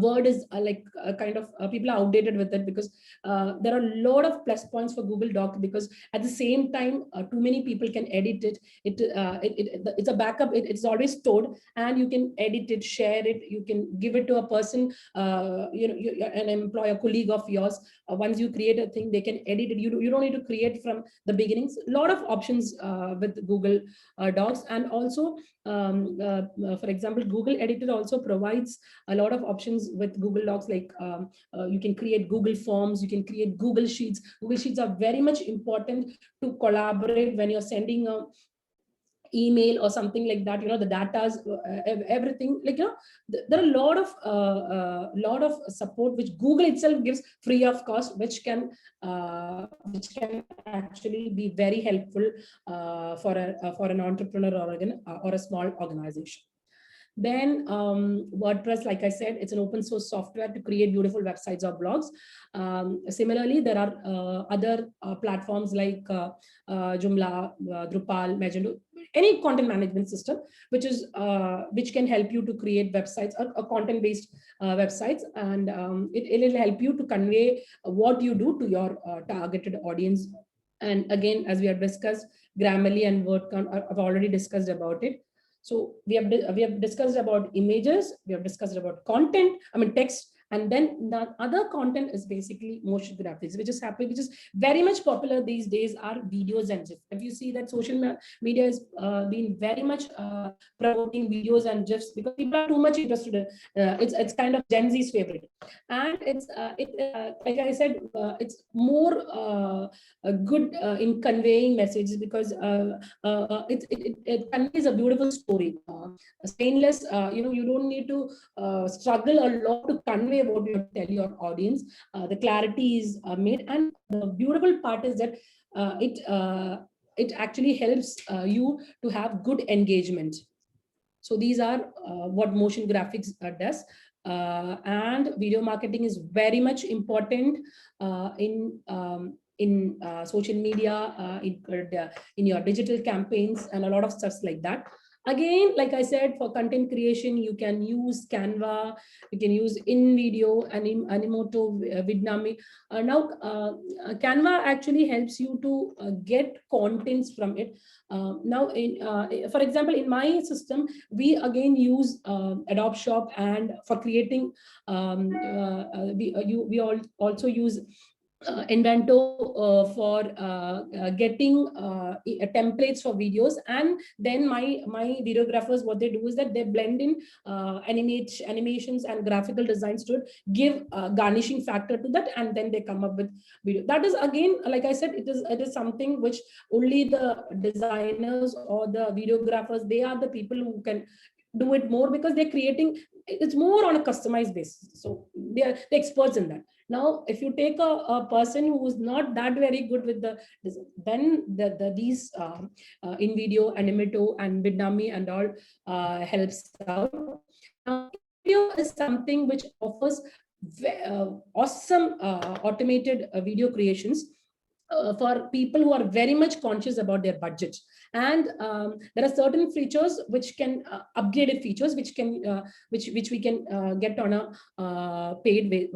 Word is like a kind of people are outdated with it, because there are a lot of plus points for Google Doc, because at the same time, too many people can edit it. It's a backup. It's always stored, and you can edit it, share it. You can give it to a person, an employee, a colleague of yours. Once you create a thing, they can edit it. You don't need to create from the beginnings. A lot of options with Google Docs. And also, for example, Google Editor also provides a lot of options with Google Docs, like you can create Google Forms, you can create Google Sheets. Google Sheets are very much important to collaborate when you're sending a email or something like that. The data, everything, like, there are a lot of support which Google itself gives free of cost, which can actually be very helpful for an entrepreneur or a small organization. Then WordPress, like I said, it's an open source software to create beautiful websites or blogs. Similarly, there are other platforms like Joomla, Drupal, Magento, any content management system, which can help you to create websites or content-based websites, and it will help you to convey what you do to your targeted audience. And again, as we have discussed, Grammarly and WordCount, I've already discussed about it. So we have discussed about images, we have discussed about content, text, and then the other content is basically motion graphics, which is very much popular these days, are videos and GIFs. If you see that social media has been very much promoting videos and GIFs, because people are too much interested in it's kind of Gen Z's favorite, and it's like I said, it's more good in conveying messages, because it conveys a beautiful story. Stainless, you don't need to struggle a lot to convey what you tell your audience. The clarity is made, and the beautiful part is that it actually helps you to have good engagement. So these are what motion graphics does. And video marketing is very much important in social media, in your digital campaigns, and a lot of stuff like that. Again, like I said, for content creation, you can use Canva, you can use InVideo, Animoto, Vidnami. Now, Canva actually helps you to get contents from it. Now, for example, in my system, we again use Adobe Shop, and for creating, we also use Invento for getting templates for videos. And then my videographers, what they do is that they blend in animations and graphical designs to give garnishing factor to that, and then they come up with video. That is, again, like I said, it is something which only the designers or the videographers, they are the people who can do it more, because they're creating it's more on a customized basis. So they are the experts in that. Now, if you take a person who is not that very good with then these InVideo, Animato, and Bidnami and all helps out. Now, InVideo is something which offers awesome automated video creations for people who are very much conscious about their budget. And there are certain features which can upgraded features which can which we can get on a paid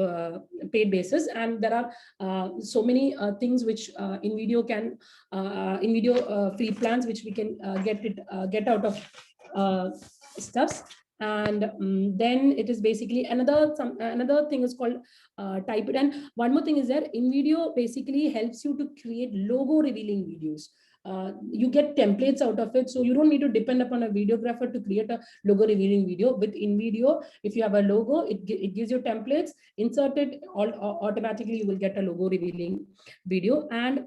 basis. And there are so many things which InVideo can InVideo free plans which we can get out of stuffs. And then it is basically another thing is called Type It. And one more thing is that InVideo basically helps you to create logo revealing videos. You get templates out of it, so you don't need to depend upon a videographer to create a logo revealing video. With InVideo, if you have a logo, it gives you templates, insert it, automatically you will get a logo revealing video. And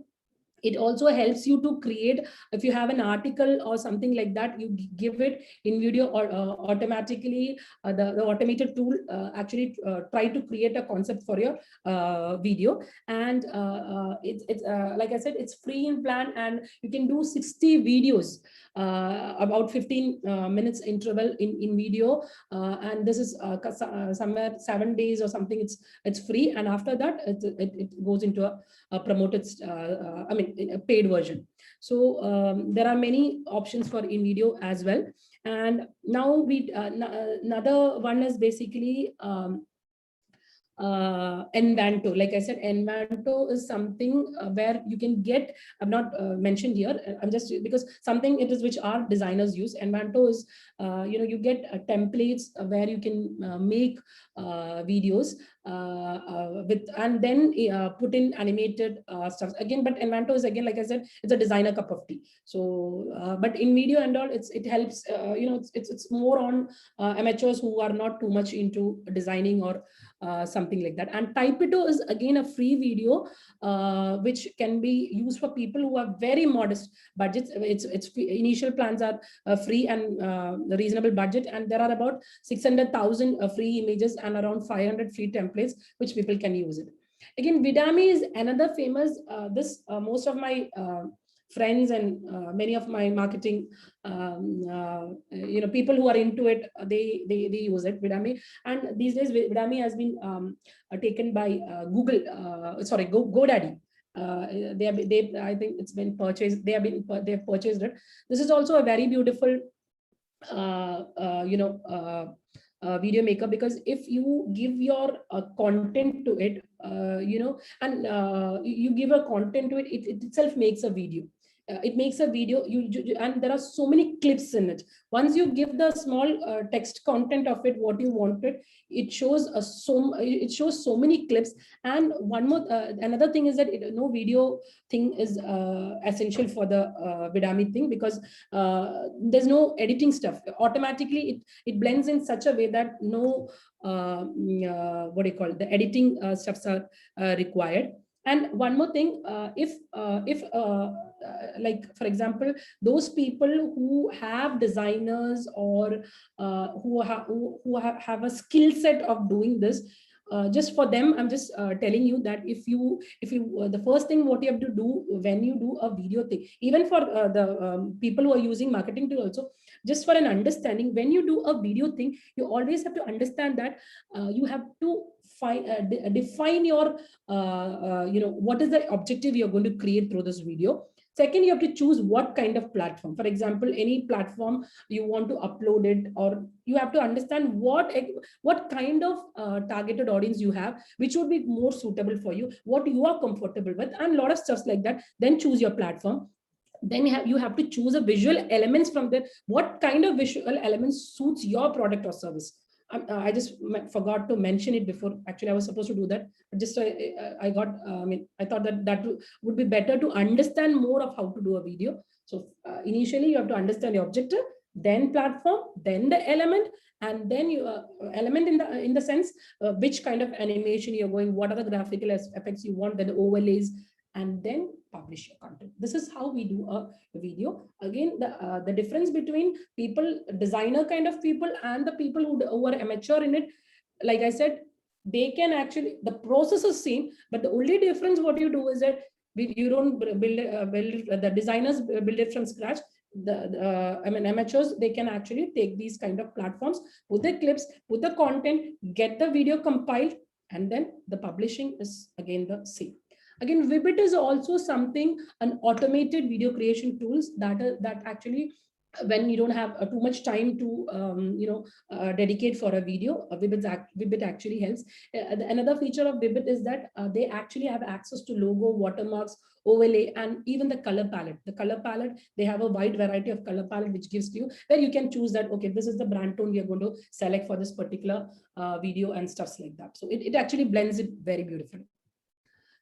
it also helps you to create, if you have an article or something like that, you give it InVideo or automatically the automated tool actually try to create a concept for your video. And it's like I said, it's free in plan, and you can do 60 videos about 15 minutes interval in video, and this is somewhere 7 days or something. It's free, and after that it goes into a promoted I mean a paid version. So there are many options for InVideo as well. And now we another one is basically Envato. Like I said, Envato is something where you can get, I've not mentioned here, I'm just because something it is which our designers use. Envato is you get templates where you can make videos with, and then put in animated stuff again. But Envato is, again, like I said, it's a designer cup of tea. So but InVideo and all, it helps it's more on amateurs who are not too much into designing or something like that. And Typito is again a free video which can be used for people who have very modest budgets. Its initial plans are free and reasonable budget, and there are about 600,000 free images and around 500 free templates which people can use it. Again, Vidami is another famous. Most of my friends and many of my marketing people who are into it, they use it, Vidami. And these days Vidami has been taken by Google, GoDaddy. I think it's been purchased. They've purchased it. This is also a very beautiful video maker, because if you give your content to it, and you give a content to it, it itself makes a video. It makes a video, and there are so many clips in it. Once you give the small text content of it, what you wanted, it shows so many clips. And one more another thing is that no video thing is essential for the Vidami thing, because there's no editing stuff. Automatically it blends in such a way that no the editing stuffs are required. And one more thing, if like for example, those people who have designers or who have a skill set of doing this, just for them, I'm just telling you that if you the first thing what you have to do when you do a video thing, even for the people who are using marketing tool also, just for an understanding, when you do a video thing, you always have to understand that you have to define your what is the objective you're going to create through this video. Second, you have to choose what kind of platform. For example, any platform you want to upload it, or you have to understand what kind of targeted audience you have, which would be more suitable for you, what you are comfortable with, and a lot of stuff like that. Then choose your platform. Then you have to choose a visual elements from there. What kind of visual elements suits your product or service? I just forgot to mention it before. Actually, I was supposed to do that, but just I thought that would be better to understand more of how to do a video. So initially you have to understand your objective, then platform, then the element, and then you element in the sense which kind of animation you're going, what are the graphical effects you want, then the overlays, and then publish your content. This is how we do a video. Again, the difference between people, designer kind of people, and the people who are amateur in it, like I said, they can actually, the process is same, but the only difference what you do is that you don't build the designers build it from scratch. I mean, amateurs, they can actually take these kind of platforms, put the clips, put the content, get the video compiled, and then the publishing is again the same. Again, Vibbit is also something, an automated video creation tools that actually, when you don't have too much time to dedicate for a video, Vibbit actually helps. Another feature of Vibbit is that they actually have access to logo, watermarks, overlay, and even the color palette. The color palette, they have a wide variety of color palette which gives you, where you can choose that, okay, this is the brand tone we are going to select for this particular video and stuff like that. So it actually blends it very beautifully.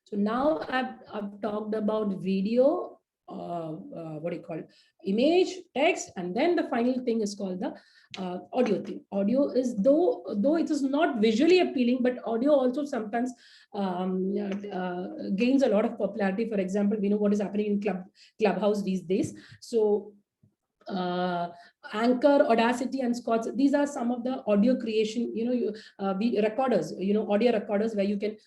So now I've talked about video, what do you call it? Image, text, and then the final thing is called the audio thing. Audio is, though it is not visually appealing, but audio also sometimes gains a lot of popularity. For example, we know what is happening in Clubhouse these days. So Anchor, Audacity, and Scots, these are some of the audio creation, recorders, audio recorders where you can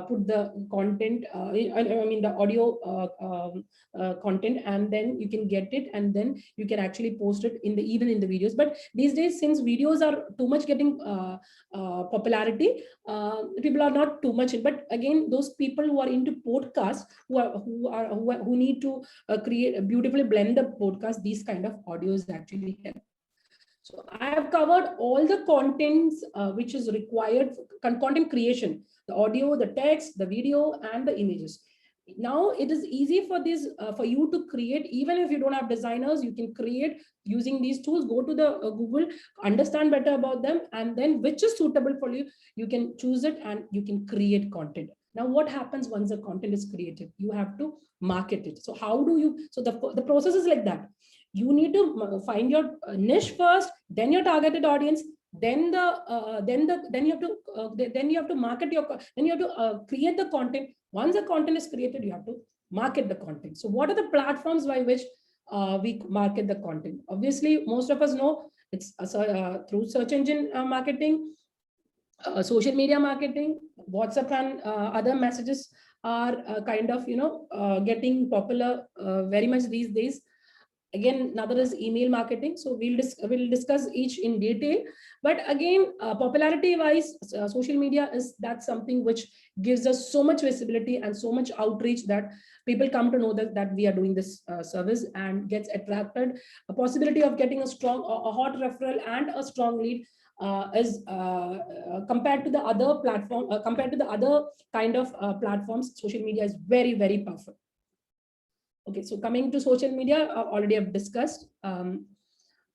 put the content, the audio content, and then you can get it, and then you can actually post it even in the videos. But these days, since videos are too much getting popularity, people are not too much in. But again, those people who are into podcasts, who need to beautifully blend the podcast, these kind of audios actually help. So I have covered all the contents which is required for content creation: the audio, the text, the video, and the images. Now it is easy for this for you to create. Even if you don't have designers, you can create using these tools. Go to the Google, understand better about them, and then which is suitable for you, you can choose it and you can create content. Now, what happens once the content is created? You have to market it. So how do you? So the process is like that. You need to find your niche first, then your targeted audience, then you have to market your, then you have to create the content. Once the content is created, you have to market the content. So what are the platforms by which we market the content? Obviously, most of us know it's through search engine marketing, social media marketing, WhatsApp, and other messages are kind of getting popular very much these days. Again, another is email marketing. So we'll discuss each in detail. But again, popularity wise, social media that's something which gives us so much visibility and so much outreach that people come to know that we are doing this service and gets attracted. A possibility of getting a hot referral and a strong lead is compared to the other platform, compared to the other kind of platforms, social media is very, very powerful. Okay, so coming to social media, already I've discussed.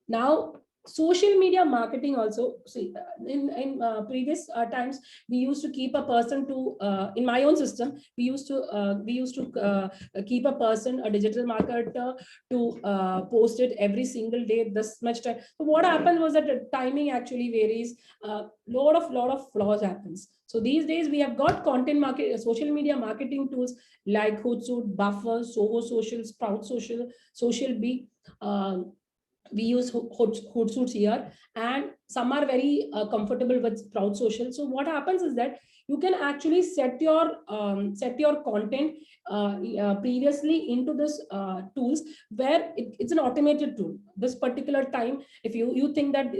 Now, social media marketing also, see, in previous times, we used to keep a person to, in my own system, we used to keep a person, a digital marketer, to post it every single day, this much time. So what happened was that the timing actually varies. Lot of flaws happens. So these days we have got content market, social media marketing tools like Hootsuite, Buffer, Soho Social, Sprout Social, SocialBee. We use Hootsuite here, and some are very comfortable with Sprout Social. So what happens is that you can actually set your content previously into this tools, where it's an automated tool. This particular time, if you think that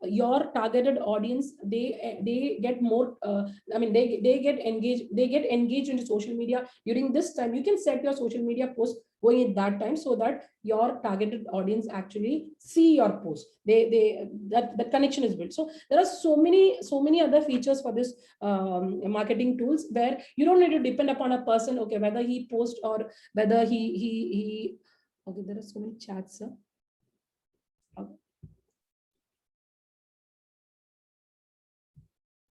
your targeted audience, they get more, they get engaged into social media during this time, you can set your social media post going at that time, so that your targeted audience actually see your post. That connection is built. So there are so many other features for this marketing tools, where you don't need to depend upon a person, okay, whether he posts or whether he okay, there are so many chats, sir.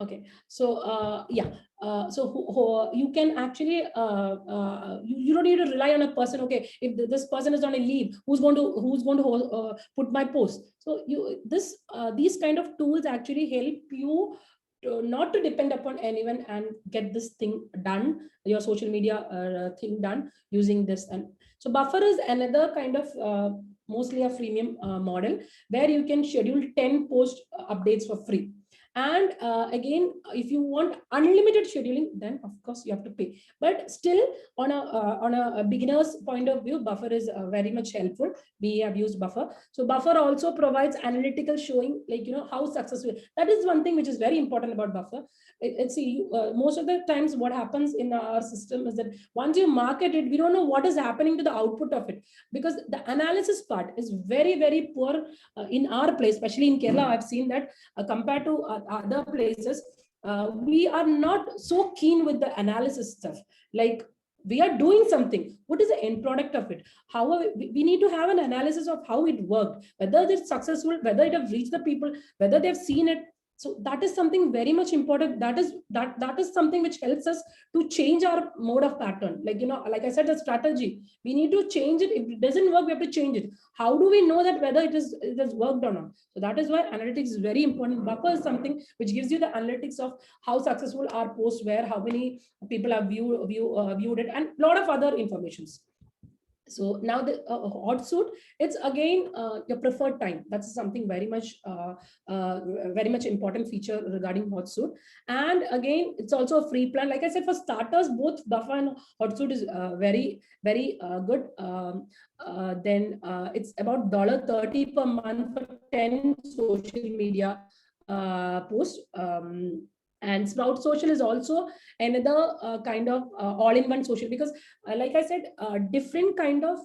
Okay, so so you can actually you don't need to rely on a person. Okay, if this person is on a leave, who's going to put my post? So these kind of tools actually help you not to depend upon anyone and get this thing done, your social media thing done using this. And so Buffer is another kind of mostly a freemium model where you can schedule 10 post updates for free. And again, if you want unlimited scheduling, then of course you have to pay. But still, on a beginner's point of view, Buffer is very much helpful. We have used Buffer. So Buffer also provides analytical showing, like, you know, how successful. That is one thing which is very important about Buffer. See, most of the times what happens in our system is that once you market it, we don't know what is happening to the output of it, because the analysis part is very, very poor in our place, especially in Kerala. I've seen that compared to other places, we are not so keen with the analysis stuff. Like, we are doing something, what is the end product of it? However, we need to have an analysis of how it worked, whether it's successful, whether it have reached the people, whether they've seen it. So that is something very much important. That is something which helps us to change our mode of pattern. Like, you know, like I said, the strategy, we need to change it. If it doesn't work, we have to change it. How do we know that whether it has worked or not? So that is why analytics is very important. Buffer is something which gives you the analytics of how successful our posts were, how many people have viewed it, and a lot of other informations. So now the HotSuite, it's again your preferred time. That's something very much important feature regarding HotSuite. And again, it's also a free plan. Like I said, for starters, both Buffer and HotSuite is very, very good. Then it's about $30 per month for 10 social media posts. And Sprout Social is also another kind of all-in-one social, because like I said, different kind of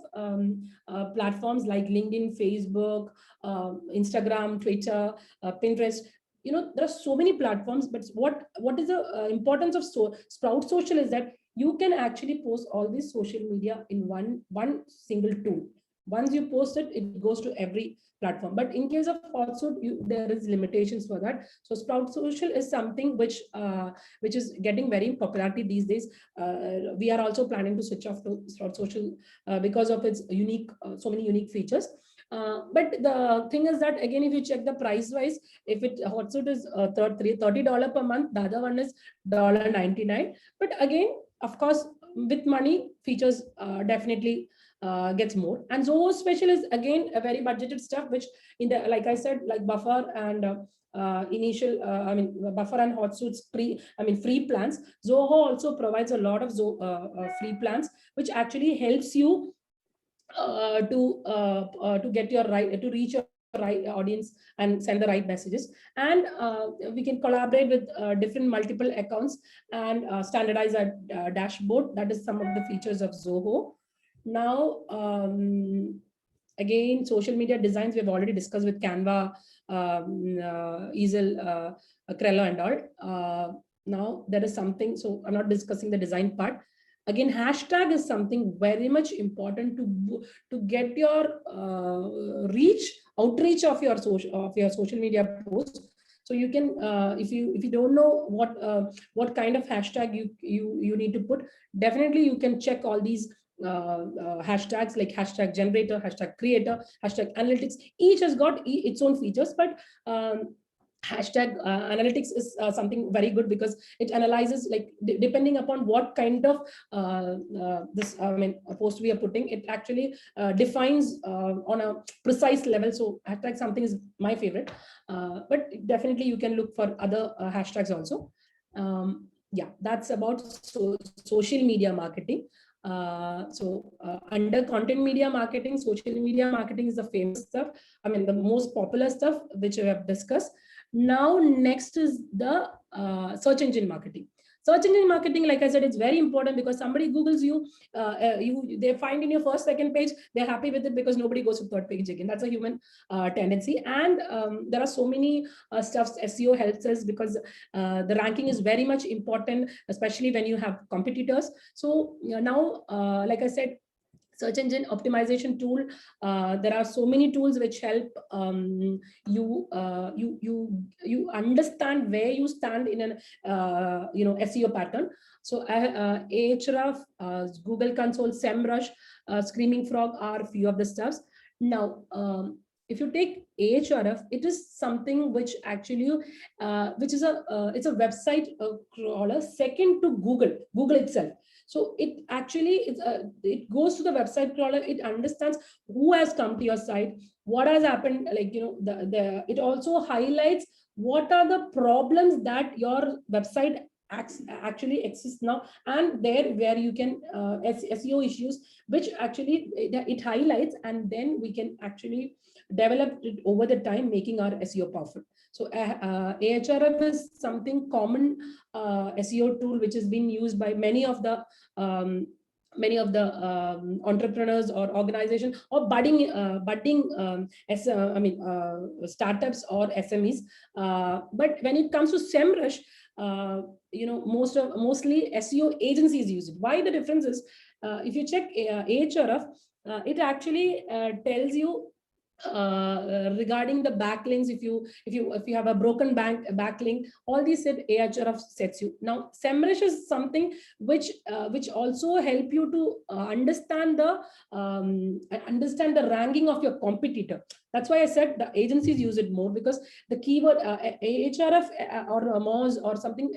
platforms like LinkedIn, Facebook, Instagram, Twitter, Pinterest, you know, there are so many platforms. But what is the importance of Sprout Social is that you can actually post all these social media in one single tool. Once you post it, it goes to every platform. But in case of HotSuite, there is limitations for that. So Sprout Social is something which is getting very popularity these days. We are also planning to switch off to Sprout Social because of its unique, so many unique features. But the thing is that, again, if you check the price wise, if HotSuite is $30 per month, the other one is $99. But again, of course, with money, features definitely gets more. And Zoho Special is again a very budgeted stuff, which in the, like I said, like Buffer and Buffer and HotSuite's free plans. Zoho also provides a lot of free plans, which actually helps you to get your to reach your right audience and send the right messages. And we can collaborate with different multiple accounts and standardize our dashboard. That is some of the features of Zoho. Now, again, social media designs we've already discussed with Canva, Easel, Trello and all. Now there is something, so I'm not discussing the design part. Again, hashtag is something very much important to get your outreach of your social media posts. So you can, if you don't know what kind of hashtag you need to put, definitely you can check all these hashtags like hashtag generator, hashtag creator, hashtag analytics. Each has got its own features, but hashtag analytics is something very good because it analyzes, like, depending upon what kind of post we are putting, it actually defines on a precise level. So hashtag something is my favorite, but definitely you can look for other hashtags also. Yeah, that's about social media marketing. Under content media marketing, social media marketing is the famous stuff. The most popular stuff which we have discussed. Now, next is the search engine marketing. Search engine marketing, like I said, it's very important because somebody Googles you, they find in your first, second page, they're happy with it because nobody goes to third page again. That's a human tendency. And there are so many stuffs SEO helps us because the ranking is very much important, especially when you have competitors. So now, like I said, search engine optimization tool. There are so many tools which help you understand where you stand in an SEO pattern. So Ahrefs, Google Console, SEMrush, Screaming Frog are a few of the stuffs. Now, if you take Ahref, it is something which actually, which is it's a website crawler second to Google itself. So it actually it goes to the website crawler. It understands who has come to your site, what has happened. Like, you know, it also highlights what are the problems that your website actually exists now, and there where you can SEO issues, which actually it highlights, and then we can actually develop it over the time, making our SEO powerful. So Ahref is something common SEO tool which has been used by many of the entrepreneurs or organization or budding startups or SMEs. But when it comes to SEMrush, you know, mostly SEO agencies use it. Why the difference is, if you check Ahref, it actually tells you regarding the backlinks. If you have a broken backlink, all these Ahref sets you. Now SEMrush is something which also help you to understand the ranking of your competitor. That's why I said the agencies use it more, because the keyword Ahref or Moz or something,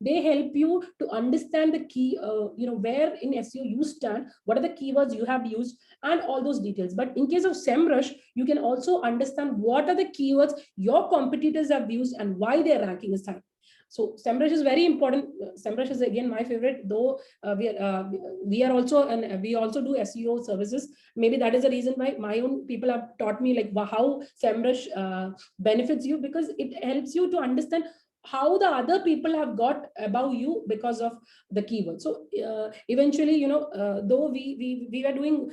they help you to understand the key, you know, where in SEO you stand, what are the keywords you have used, and all those details. But in case of SEMrush, you can also understand what are the keywords your competitors have used and why their ranking is high. So SEMrush is very important. SEMrush is again my favorite, though we also do SEO services. Maybe that is the reason why my own people have taught me like how SEMrush benefits you, because it helps you to understand how the other people have got above you because of the keyword. So eventually, you know, though we were doing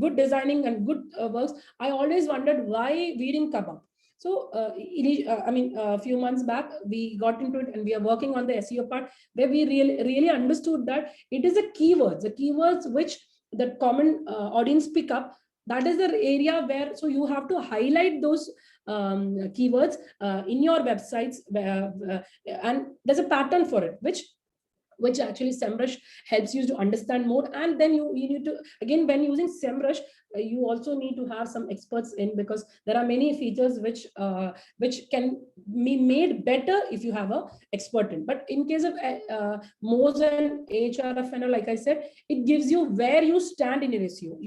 good designing and good works, I always wondered why we didn't come up. So a few months back, we got into it and we are working on the SEO part, where we really understood that it is the keywords which the common audience pick up. That is the area where, so you have to highlight those keywords in your websites, and there's a pattern for it, which actually SEMrush helps you to understand more. And then you need to, again, when using SEMrush, you also need to have some experts in, because there are many features which can be made better if you have a expert in. But in case of Moz and Ahref, like I said, it gives you where you stand in your SEO.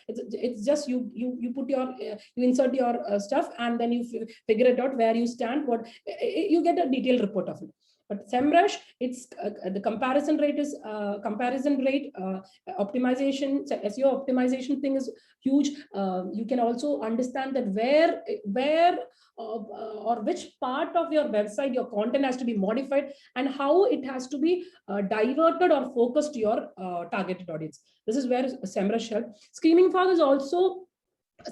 It's just you put your you insert your stuff, and then you figure it out where you stand. What you get a detailed report of it. But SEMrush, it's the comparison rate optimization, SEO optimization thing is huge. You can also understand that where or which part of your website your content has to be modified, and how it has to be diverted or focused to your targeted audience. This is where SEMrush helps. Screaming Frog is also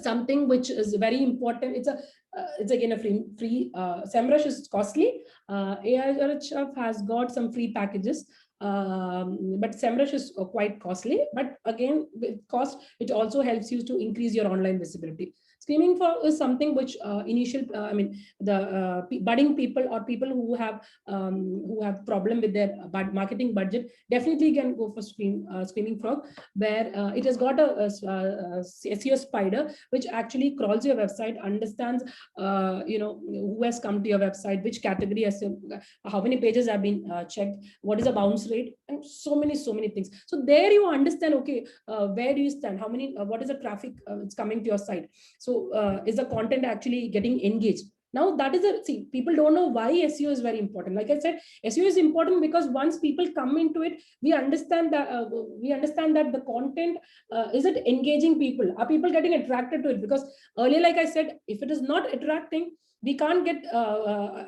something which is very important. It's again a free SEMrush is costly. Ahref has got some free packages, but SEMrush is quite costly. But again, with cost, it also helps you to increase your online visibility. Screaming Frog is something which the budding people or people who have problem with their marketing budget definitely can go for Screaming Frog, where it has got a SEO spider which actually crawls your website, understands who has come to your website, which category has, how many pages have been checked, what is the bounce rate, and so many things. So there you understand, okay, where do you stand, how many what is the traffic it's coming to your site. So is the content actually getting engaged? Now that is people don't know why SEO is very important. Like I said, SEO is important because once people come into it, we understand that the content, is it engaging people? Are people getting attracted to it? Because earlier, like I said, if it is not attracting, we can't get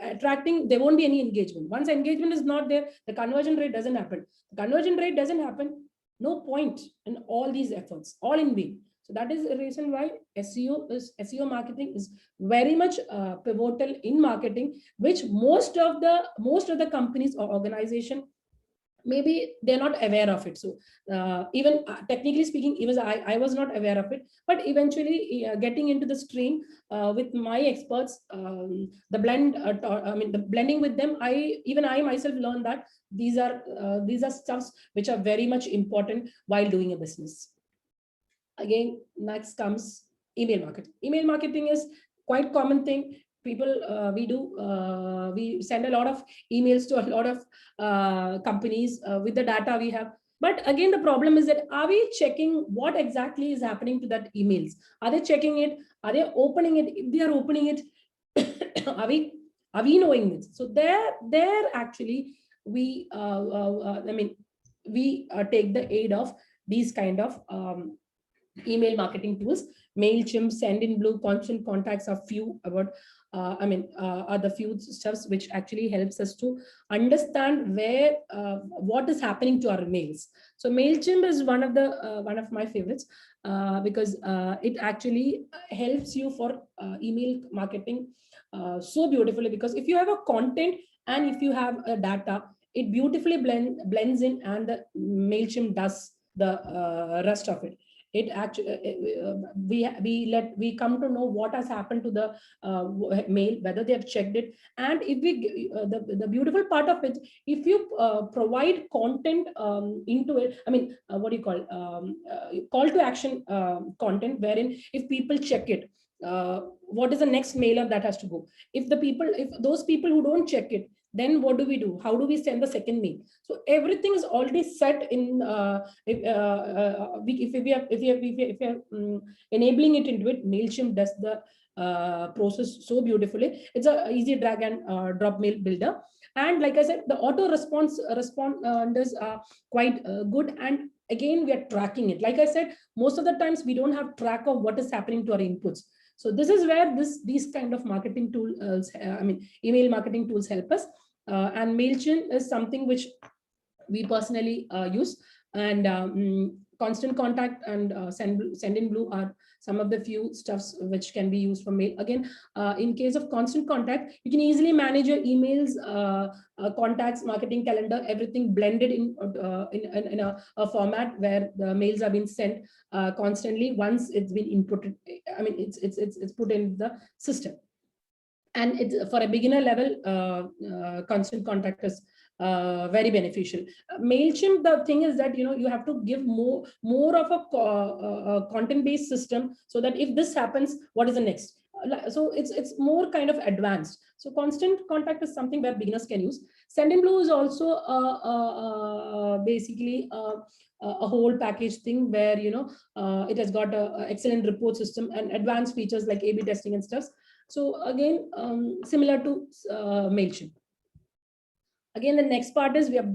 attracting, there won't be any engagement. Once engagement is not there, the conversion rate doesn't happen. The conversion rate doesn't happen, no point in all these efforts, all in vain. So that is the reason why SEO marketing is very much pivotal in marketing, which most of the companies or organization, maybe they're not aware of it. So even technically speaking, even I was not aware of it, but eventually getting into the stream with my experts, the blending with them, I myself learned that these are stuffs which are very much important while doing a business. Again, next comes email marketing. Email marketing is quite common thing. People, we send a lot of emails to a lot of companies with the data we have. But again, the problem is that, are we checking what exactly is happening to that emails? Are they checking it? Are they opening it? If they are opening it, are we knowing this? So there actually we, we take the aid of these kind of email marketing tools. MailChimp, Sendinblue, Constant Contacts are few about, are the few stuffs which actually helps us to understand where, what is happening to our mails. So MailChimp is one of my favorites because it actually helps you for email marketing so beautifully, because if you have a content and if you have a data, it beautifully blends in, and the MailChimp does the rest of it. It actually, we come to know what has happened to the mail, whether they have checked it. And if we, the beautiful part of it, if you provide content into it, what do you call, call to action content, wherein if people check it, what is the next mailer that has to go? If those people who don't check it, then what do we do? How do we send the second mail? So everything is already set in. If we are enabling it into it, MailChimp does the process so beautifully. It's a easy drag and drop mail builder. And like I said, the auto responders are quite good. And again, we are tracking it. Like I said, most of the times we don't have track of what is happening to our inputs. So this is where these kind of marketing tools, email marketing tools help us. And MailChimp is something which we personally use. And Constant Contact and Sendinblue are some of the few stuffs which can be used for mail. Again, in case of Constant Contact, you can easily manage your emails, contacts, marketing calendar, everything blended in a format where the mails are being sent constantly once it's been inputted. It's put in the system. And it's for a beginner level, Constant Contact is very beneficial. MailChimp, the thing is that you have to give more of a content-based system, so that if this happens, what is the next? So it's more kind of advanced. So Constant Contact is something where beginners can use. Sendinblue is also basically a whole package thing where it has got a excellent report system and advanced features like A/B testing and stuff. So again, similar to MailChimp. Again, the next part is we have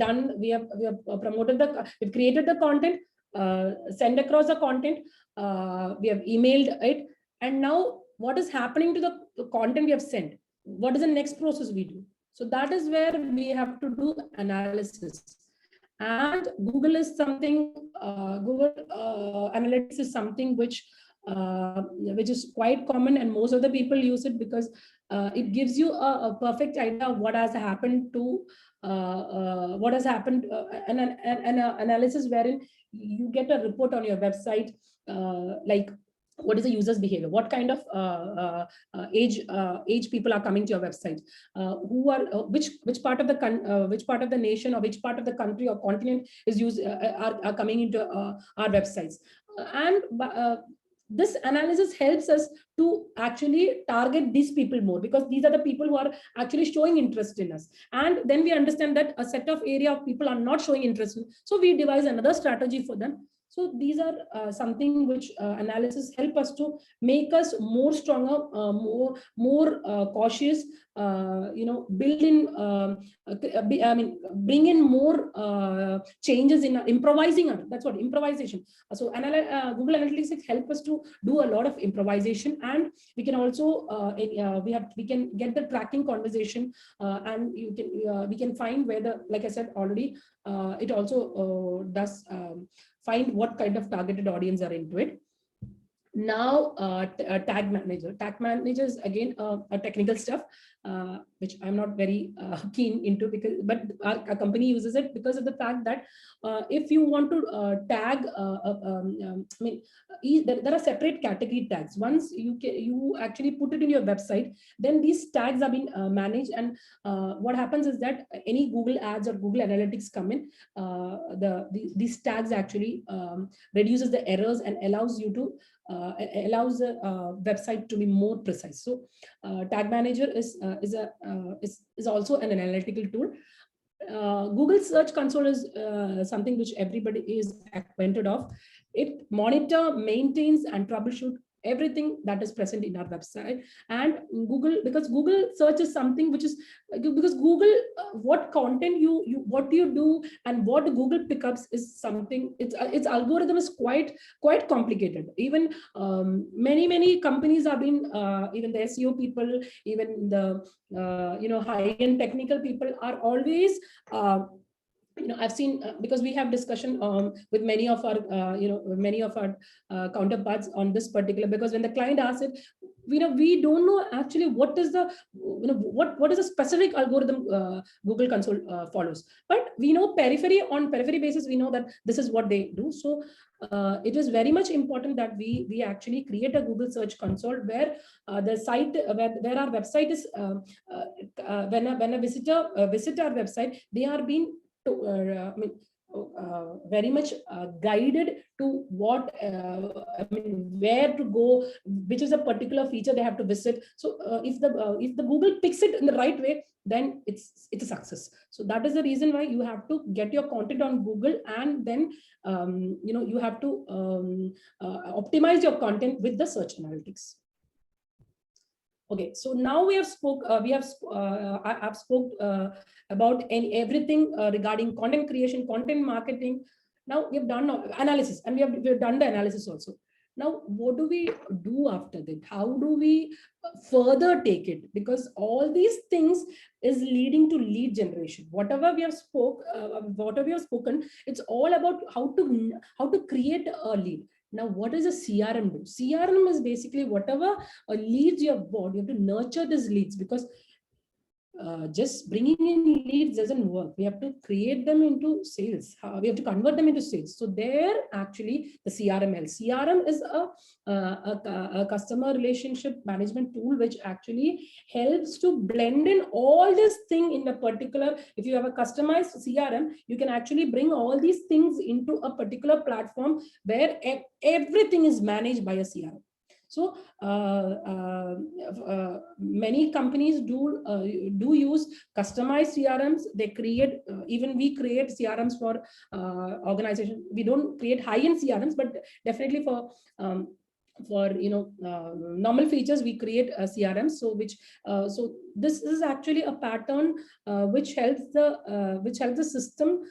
promoted we've created the content, send across the content, we have emailed it, and now what is happening to the content we have sent? What is the next process we do? So that is where we have to do analysis. And Google is something, Google Analytics is something which is quite common, and most of the people use it because it gives you a perfect idea of what has happened to an analysis wherein you get a report on your website, like what is the user's behavior, what kind of age people are coming to your website, who are which part of the nation or which part of the country or continent is are coming into our websites. And this analysis helps us to actually target these people more, because these are the people who are actually showing interest in us. And then we understand that a set of area of people are not showing interest, so we devise another strategy for them. So these are something which analysis help us to make us more stronger, more cautious, build in, bring in more changes in improvising. That's what improvisation. So Google Analytics help us to do a lot of improvisation, and we can also we can get the tracking conversation, and we can find whether, like I said already, it also does find what kind of targeted audience are into it. Now, Tag Manager. Tag Manager is again a technical stuff. which I'm not very keen into, because our company uses it because of the fact that if you want to tag, I mean, there are separate category tags. Once you actually put it in your website, then these tags are being managed, and what happens is that any Google ads or Google Analytics come in, these tags actually reduces the errors and allows you to allows the website to be more precise. So Tag Manager is also an analytical tool. Google Search Console is something which everybody is acquainted of. It monitor, maintains, and troubleshoot everything that is present in our website. And Google, because Google search is something which is, because Google, what content what you do and what Google pickups is something, its algorithm is quite complicated. Even many companies have been, even the SEO people, even the high-end technical people are always I've seen, because we have discussion with many of our counterparts on this particular, because when the client asks it, we don't know actually what is the what is a specific algorithm Google Console follows, but we know on periphery basis, we know that this is what they do. So it is very much important that we actually create a Google Search Console where the site where our website is when a visitor visit our website, they are being very much guided to what where to go, which is a particular feature they have to visit. So if the Google picks it in the right way, then it's a success. So that is the reason why you have to get your content on Google, and then you have to optimize your content with the search analytics. Okay, so now I've spoke about everything regarding content creation, content marketing. Now we have done analysis, and we have done the analysis also. Now, what do we do after that? How do we further take it? Because all these things is leading to lead generation. Whatever we have spoken, it's all about how to create a lead. Now, what does a CRM do? CRM is basically whatever leads you have bought, you have to nurture these leads, because just bringing in leads doesn't work. We have to create them into sales. We have to convert them into sales. So there, actually, the CRM helps. CRM is a customer relationship management tool, which actually helps to blend in all this thing in a particular. If you have a customized CRM, you can actually bring all these things into a particular platform where everything is managed by a CRM. So many companies do use customized CRMs. They create, even we create CRMs for organization. We don't create high-end CRMs, but definitely for normal features, we create a CRM. So so this is actually a pattern which helps the system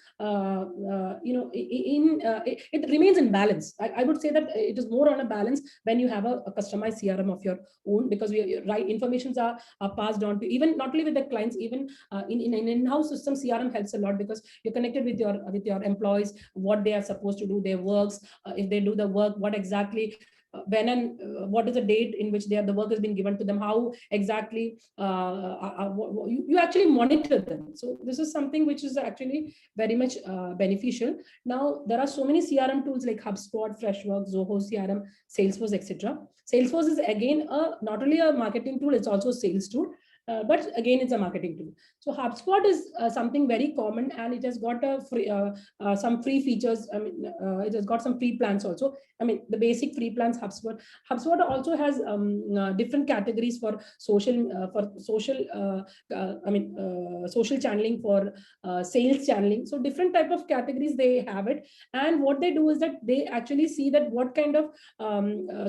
it remains in balance. I would say that it is more on a balance when you have a customized CRM of your own, because informations are passed on to, even not only with the clients, even in in-house system. CRM helps a lot, because you're connected with your employees, what they are supposed to do, their works, if they do the work, what exactly when and what is the date in which the work has been given to them, how exactly you actually monitor them. So this is something which is actually very much beneficial. Now, there are so many CRM tools like HubSpot, Freshworks, Zoho CRM, Salesforce, etc. Salesforce is again not only a marketing tool, it's also a sales tool. But again, it's a marketing tool. So HubSpot is something very common, and it has got some free features. I mean, it has got some free plans also. I mean, the basic free plans. HubSpot also has different categories for social channeling, for sales channeling. So different type of categories they have it. And what they do is that they actually see that what kind of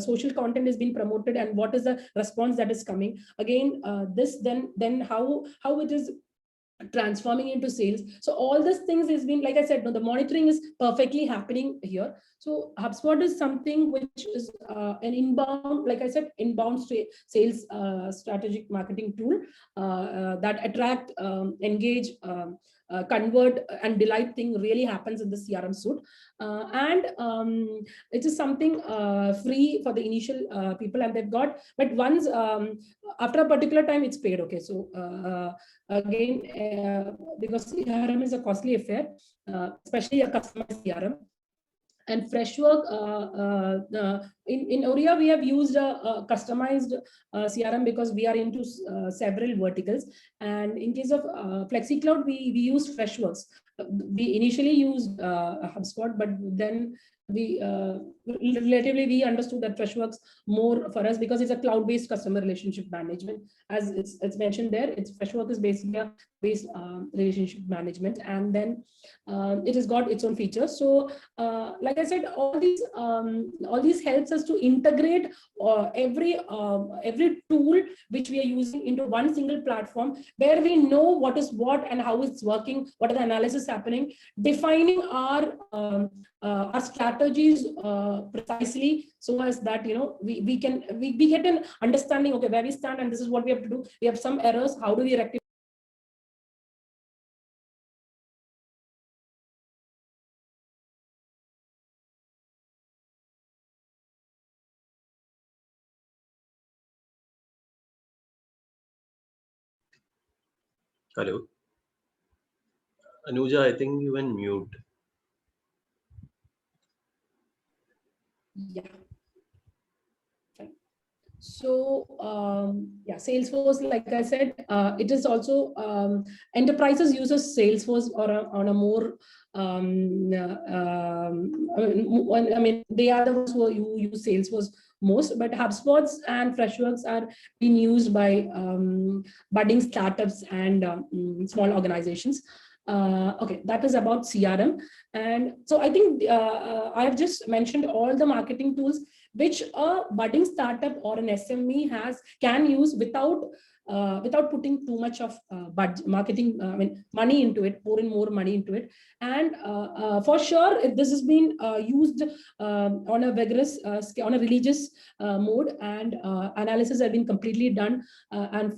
social content is being promoted and what is the response that is coming. Again, then how it is transforming into sales. So all these things has been, like I said, the monitoring is perfectly happening here. So HubSpot is something which is an inbound, like I said, inbound sales strategic marketing tool that attract, engage, convert and delight thing really happens in the CRM suite. It is something free for the initial people, and they've got, but once after a particular time it's paid. Okay, so again, because CRM is a costly affair, especially a customized CRM. And Freshwork, in Oriya, we have used a customized CRM because we are into several verticals. And in case of FlexiCloud, we use Freshworks. We initially used HubSpot, but then we relatively we understood that Freshworks more for us because it's a cloud-based customer relationship management. As it's mentioned there, Freshworks is basically a based relationship management, and then it has got its own features. So like I said, all these helps us to integrate every tool which we are using into one single platform, where we know what is what and how it's working, what are the analysis happening, defining our strategies precisely, so as that we get an understanding, okay, where we stand and this is what we have to do. We have some errors, how do we rectify?
Hello. Anuja, I think you went mute.
Yeah. So yeah, Salesforce, like I said, it is also enterprises uses Salesforce on a more I mean, they are the ones who use Salesforce most, but HubSpots and Freshworks are being used by budding startups and small organizations. Okay, that is about CRM. And so I think I have just mentioned all the marketing tools which a budding startup or an SME can use without putting too much of marketing, money into it, pouring more money into it. And for sure, if this has been used on a vigorous, on a religious mode, and analysis have been completely done, and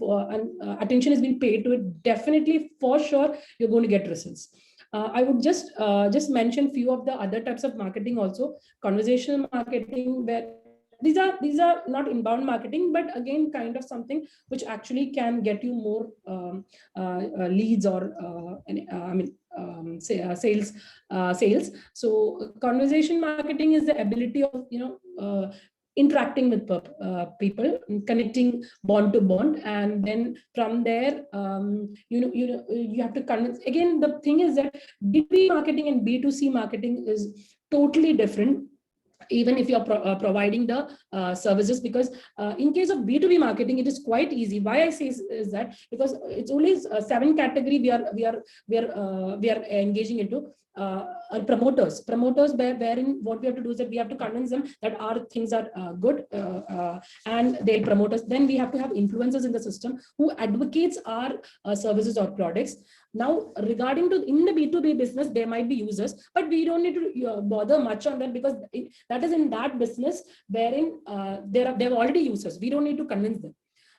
attention has been paid to it, definitely, for sure, you're going to get results. I would just mention few of the other types of marketing also. Conversational marketing, where these are not inbound marketing, but again, kind of something which actually can get you more leads or sales. So conversation marketing is the ability of interacting with people, connecting bond to bond, and then from there you have to convince. Again, the thing is that B2B marketing and B2C marketing is totally different, even if you're providing the services, because in case of B2B marketing, it is quite easy. Why I say is that because it's only 7 category we are engaging into. Promoters, wherein what we have to do is that we have to convince them that our things are good, and they'll promote us. Then we have to have influencers in the system who advocates our services or products. Now, regarding to in the B2B business, there might be users, but we don't need to bother much on that, because that is in that business wherein they're already users. We don't need to convince them.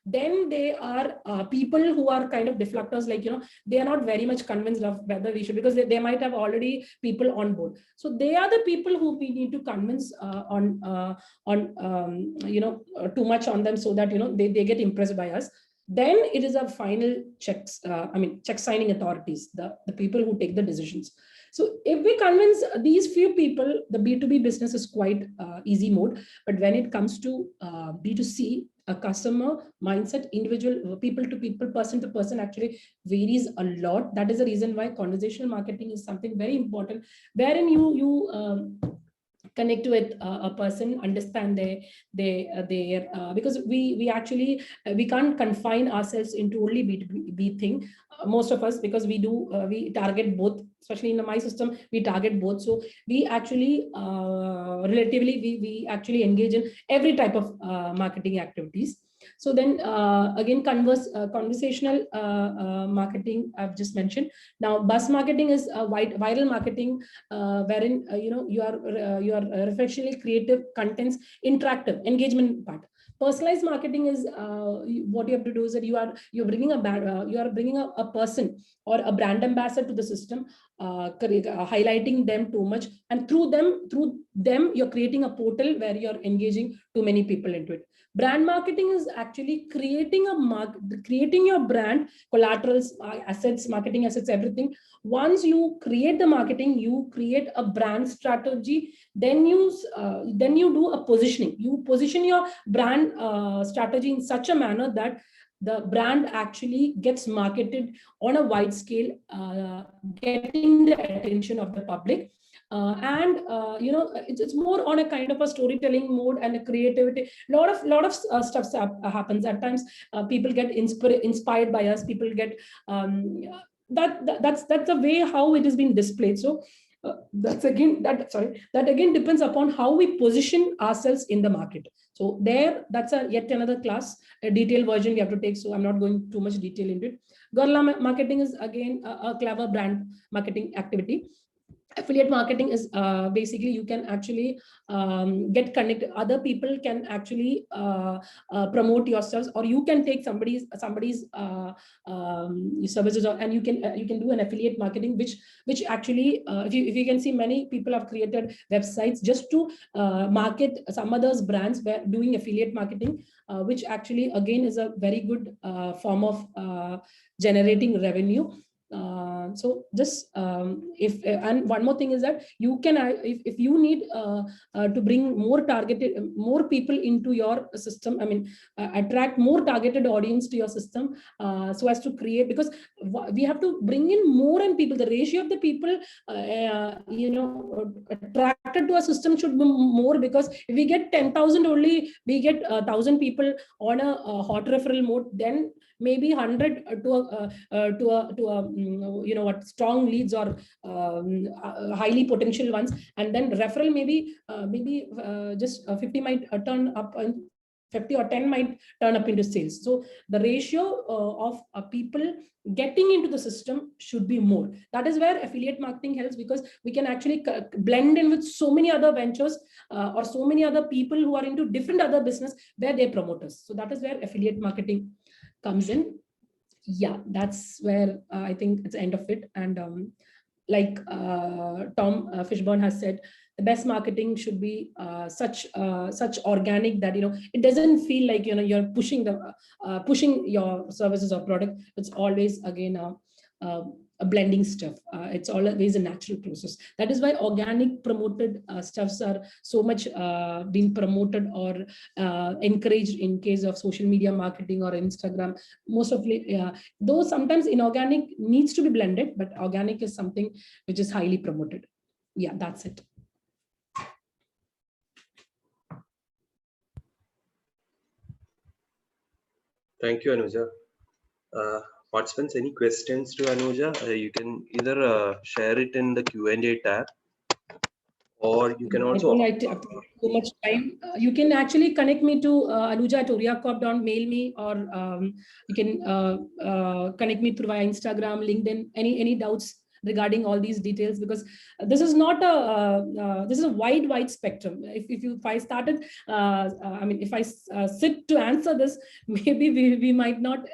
Then they are people who are kind of deflectors, like, they are not very much convinced of whether we should, because they might have already people on board. So they are the people who we need to convince too much on them, so that, they get impressed by us. Then it is a final check signing authorities, the people who take the decisions. So if we convince these few people, the B2B business is quite easy mode. But when it comes to B2C, a customer mindset, individual, people to people, person to person, actually varies a lot. That is the reason why conversational marketing is something very important, wherein you connect with a person, understand their because we actually we can't confine ourselves into only B2B thing. Most of us, because we target both, especially in my system, we target both. So we actually relatively we actually engage in every type of marketing activities. So then again, conversational marketing I've just mentioned. Now buzz marketing is viral marketing, wherein you are refreshingly creative contents, interactive engagement part. Personalized marketing is what you have to do is that you're bringing a person or a brand ambassador to the system, highlighting them too much, and through them you're creating a portal where you're engaging too many people into it. Brand marketing is actually creating your brand, collaterals, assets, marketing assets, everything. Once you create the marketing, you create a brand strategy, then you do a positioning. You position your brand strategy in such a manner that the brand actually gets marketed on a wide scale, getting the attention of the public. It's more on a kind of a storytelling mode and a creativity. Lot of stuff happens at times. People get inspired by us. People get that's the way how it has been displayed. So that again depends upon how we position ourselves in the market. So that's yet another class, a detailed version we have to take, so I'm not going too much detail into it. Guerrilla marketing is again a clever brand marketing activity. Affiliate marketing is basically you can actually get connected. Other people can actually promote yourselves, or you can take somebody's services, and you can do an affiliate marketing, which actually if you can see, many people have created websites just to market some others brands by doing affiliate marketing, which actually again is a very good form of generating revenue. So just and one more thing is that you can, if you need to bring more people into your system, I mean attract more targeted audience to your system, so as to create, because we have to bring in more and people, the ratio of the people attracted to a system should be more, because if we get 10,000 only, we get 1,000 people on a hot referral mode, then maybe 100 to a strong leads or highly potential ones, and then referral maybe just 50 might turn up, 50 or 10 might turn up into sales. So the ratio of people getting into the system should be more. That is where affiliate marketing helps, because we can actually blend in with so many other ventures or so many other people who are into different other business where they promote us. So that is where affiliate marketing comes in. Yeah, that's where I think it's the end of it. And like Tom Fishburne has said, the best marketing should be such organic that it doesn't feel like you're pushing your services or product. It's always again a blending stuff. It's always a natural process. That is why organic promoted stuffs are so much being promoted or encouraged in case of social media marketing or Instagram. Most of it, though sometimes inorganic needs to be blended, but organic is something which is highly promoted. Yeah, that's it.
Thank you, Anuja. Participants, any questions to Anuja? You can either share it in the Q&A tab, or you can also.
I don't like too much time. You can actually connect me to anuja@oriacorp.com, mail me, or you can connect me through via Instagram, LinkedIn. Any doubts regarding all these details, because this is not this is a wide spectrum. If I started, I mean, if I sit to answer this, maybe we might not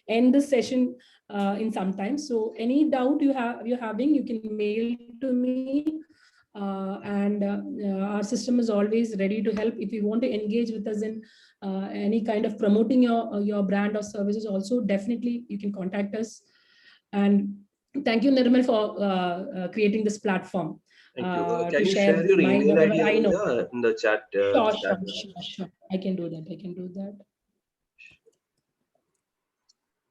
end this session in some time. So any doubt you're having, you can mail to me. And our system is always ready to help. If you want to engage with us in any kind of promoting your brand or services, also definitely you can contact us. And thank you, Nirmal, for creating this platform.
Thank you. Can you share your email ID in the chat?
Sure. I can do that.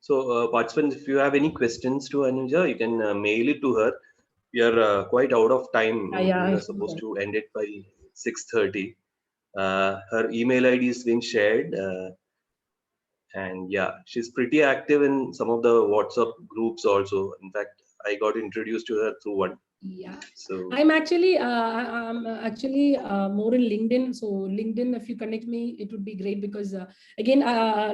So participants, if you have any questions to Anuja, you can mail it to her. We are quite out of time. We are supposed to end it by 6:30. Her email ID is being shared. And yeah, she's pretty active in some of the WhatsApp groups also. In fact, I got introduced to her through one.
Yeah.
So
I'm actually more in LinkedIn. So LinkedIn, if you connect me, it would be great because again,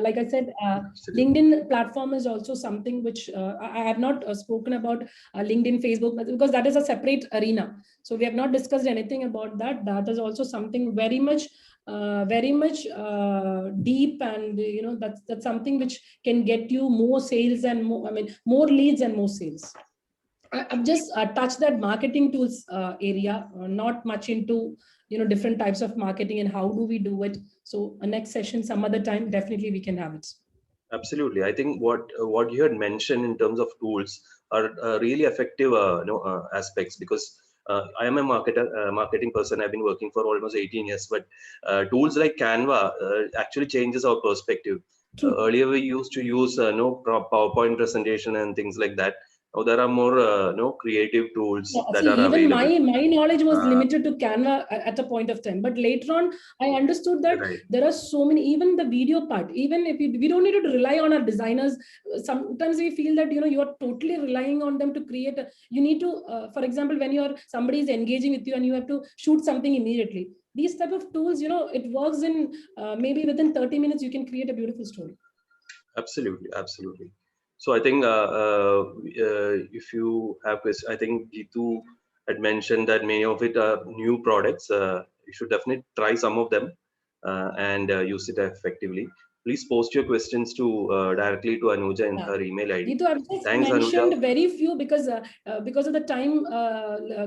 like I said,
absolutely.
LinkedIn platform is also something which I have not spoken about LinkedIn, Facebook, because that is a separate arena. So we have not discussed anything about that. That is also something very much deep, and that's something which can get you more sales and more, more leads and more sales. I've just touched that marketing tools area, not much into different types of marketing and how do we do it. So a next session, some other time, definitely we can have it.
Absolutely, I think what you had mentioned in terms of tools are really effective, aspects, because I am a marketing person. I've been working for almost 18 years, but tools like Canva actually changes our perspective. Earlier, we used to use PowerPoint presentation and things like that. Now there are more creative tools that
See,
are
even
available.
my knowledge was limited to Canva at a point of time, but later on, I understood that
Right.
there are so many, even the video part, even if we don't need to rely on our designers. Sometimes we feel that you are totally relying on them to create. You need to, for example, when somebody is engaging with you and you have to shoot something immediately. These type of tools, it works in maybe within 30 minutes, you can create a beautiful story.
Absolutely, absolutely. So I think if you have questions, I think Jitu had mentioned that many of it are new products. You should definitely try some of them and use it effectively. Please post your questions to directly to Anuja in her email ID.
Neetu, I've just
Thanks,
mentioned
Anuja.
very few because of the time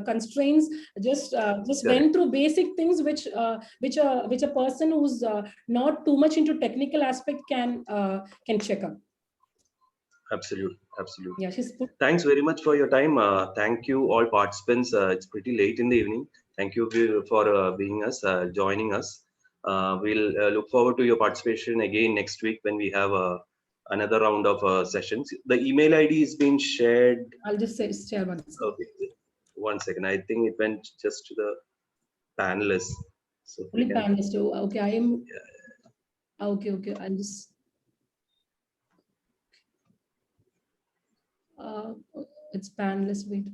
constraints. Just
Correct.
went through basic things which a person who's not too much into technical aspect can check out.
Absolutely, absolutely.
Yeah, she's put.
Thanks very much for your time. Thank you, all participants. It's pretty late in the evening. Thank you for being us, joining us. We'll look forward to your participation again next week when we have another round of sessions. The email ID is being shared.
I'll just share one.
Okay, 1 second. I think it went just to the panelists. So if we
Only
can,
panelist. Okay, I am. Okay, I'll just. It's panelist. Wait.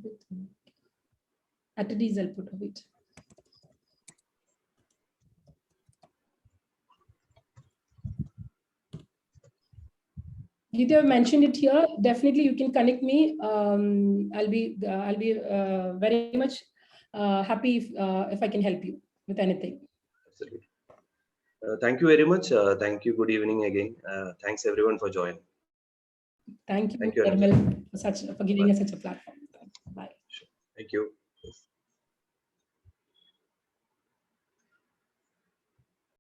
Attendees, I'll put. Wait. You have mentioned it here. Definitely, you can connect me. I'll be very much happy if I can help you with anything.
absolutely. Thank you very much. Thank you. Good evening again. Thanks everyone for joining.
Thank you,
Thank you,
Nirmal, for giving us such a platform. Bye.
Thank you.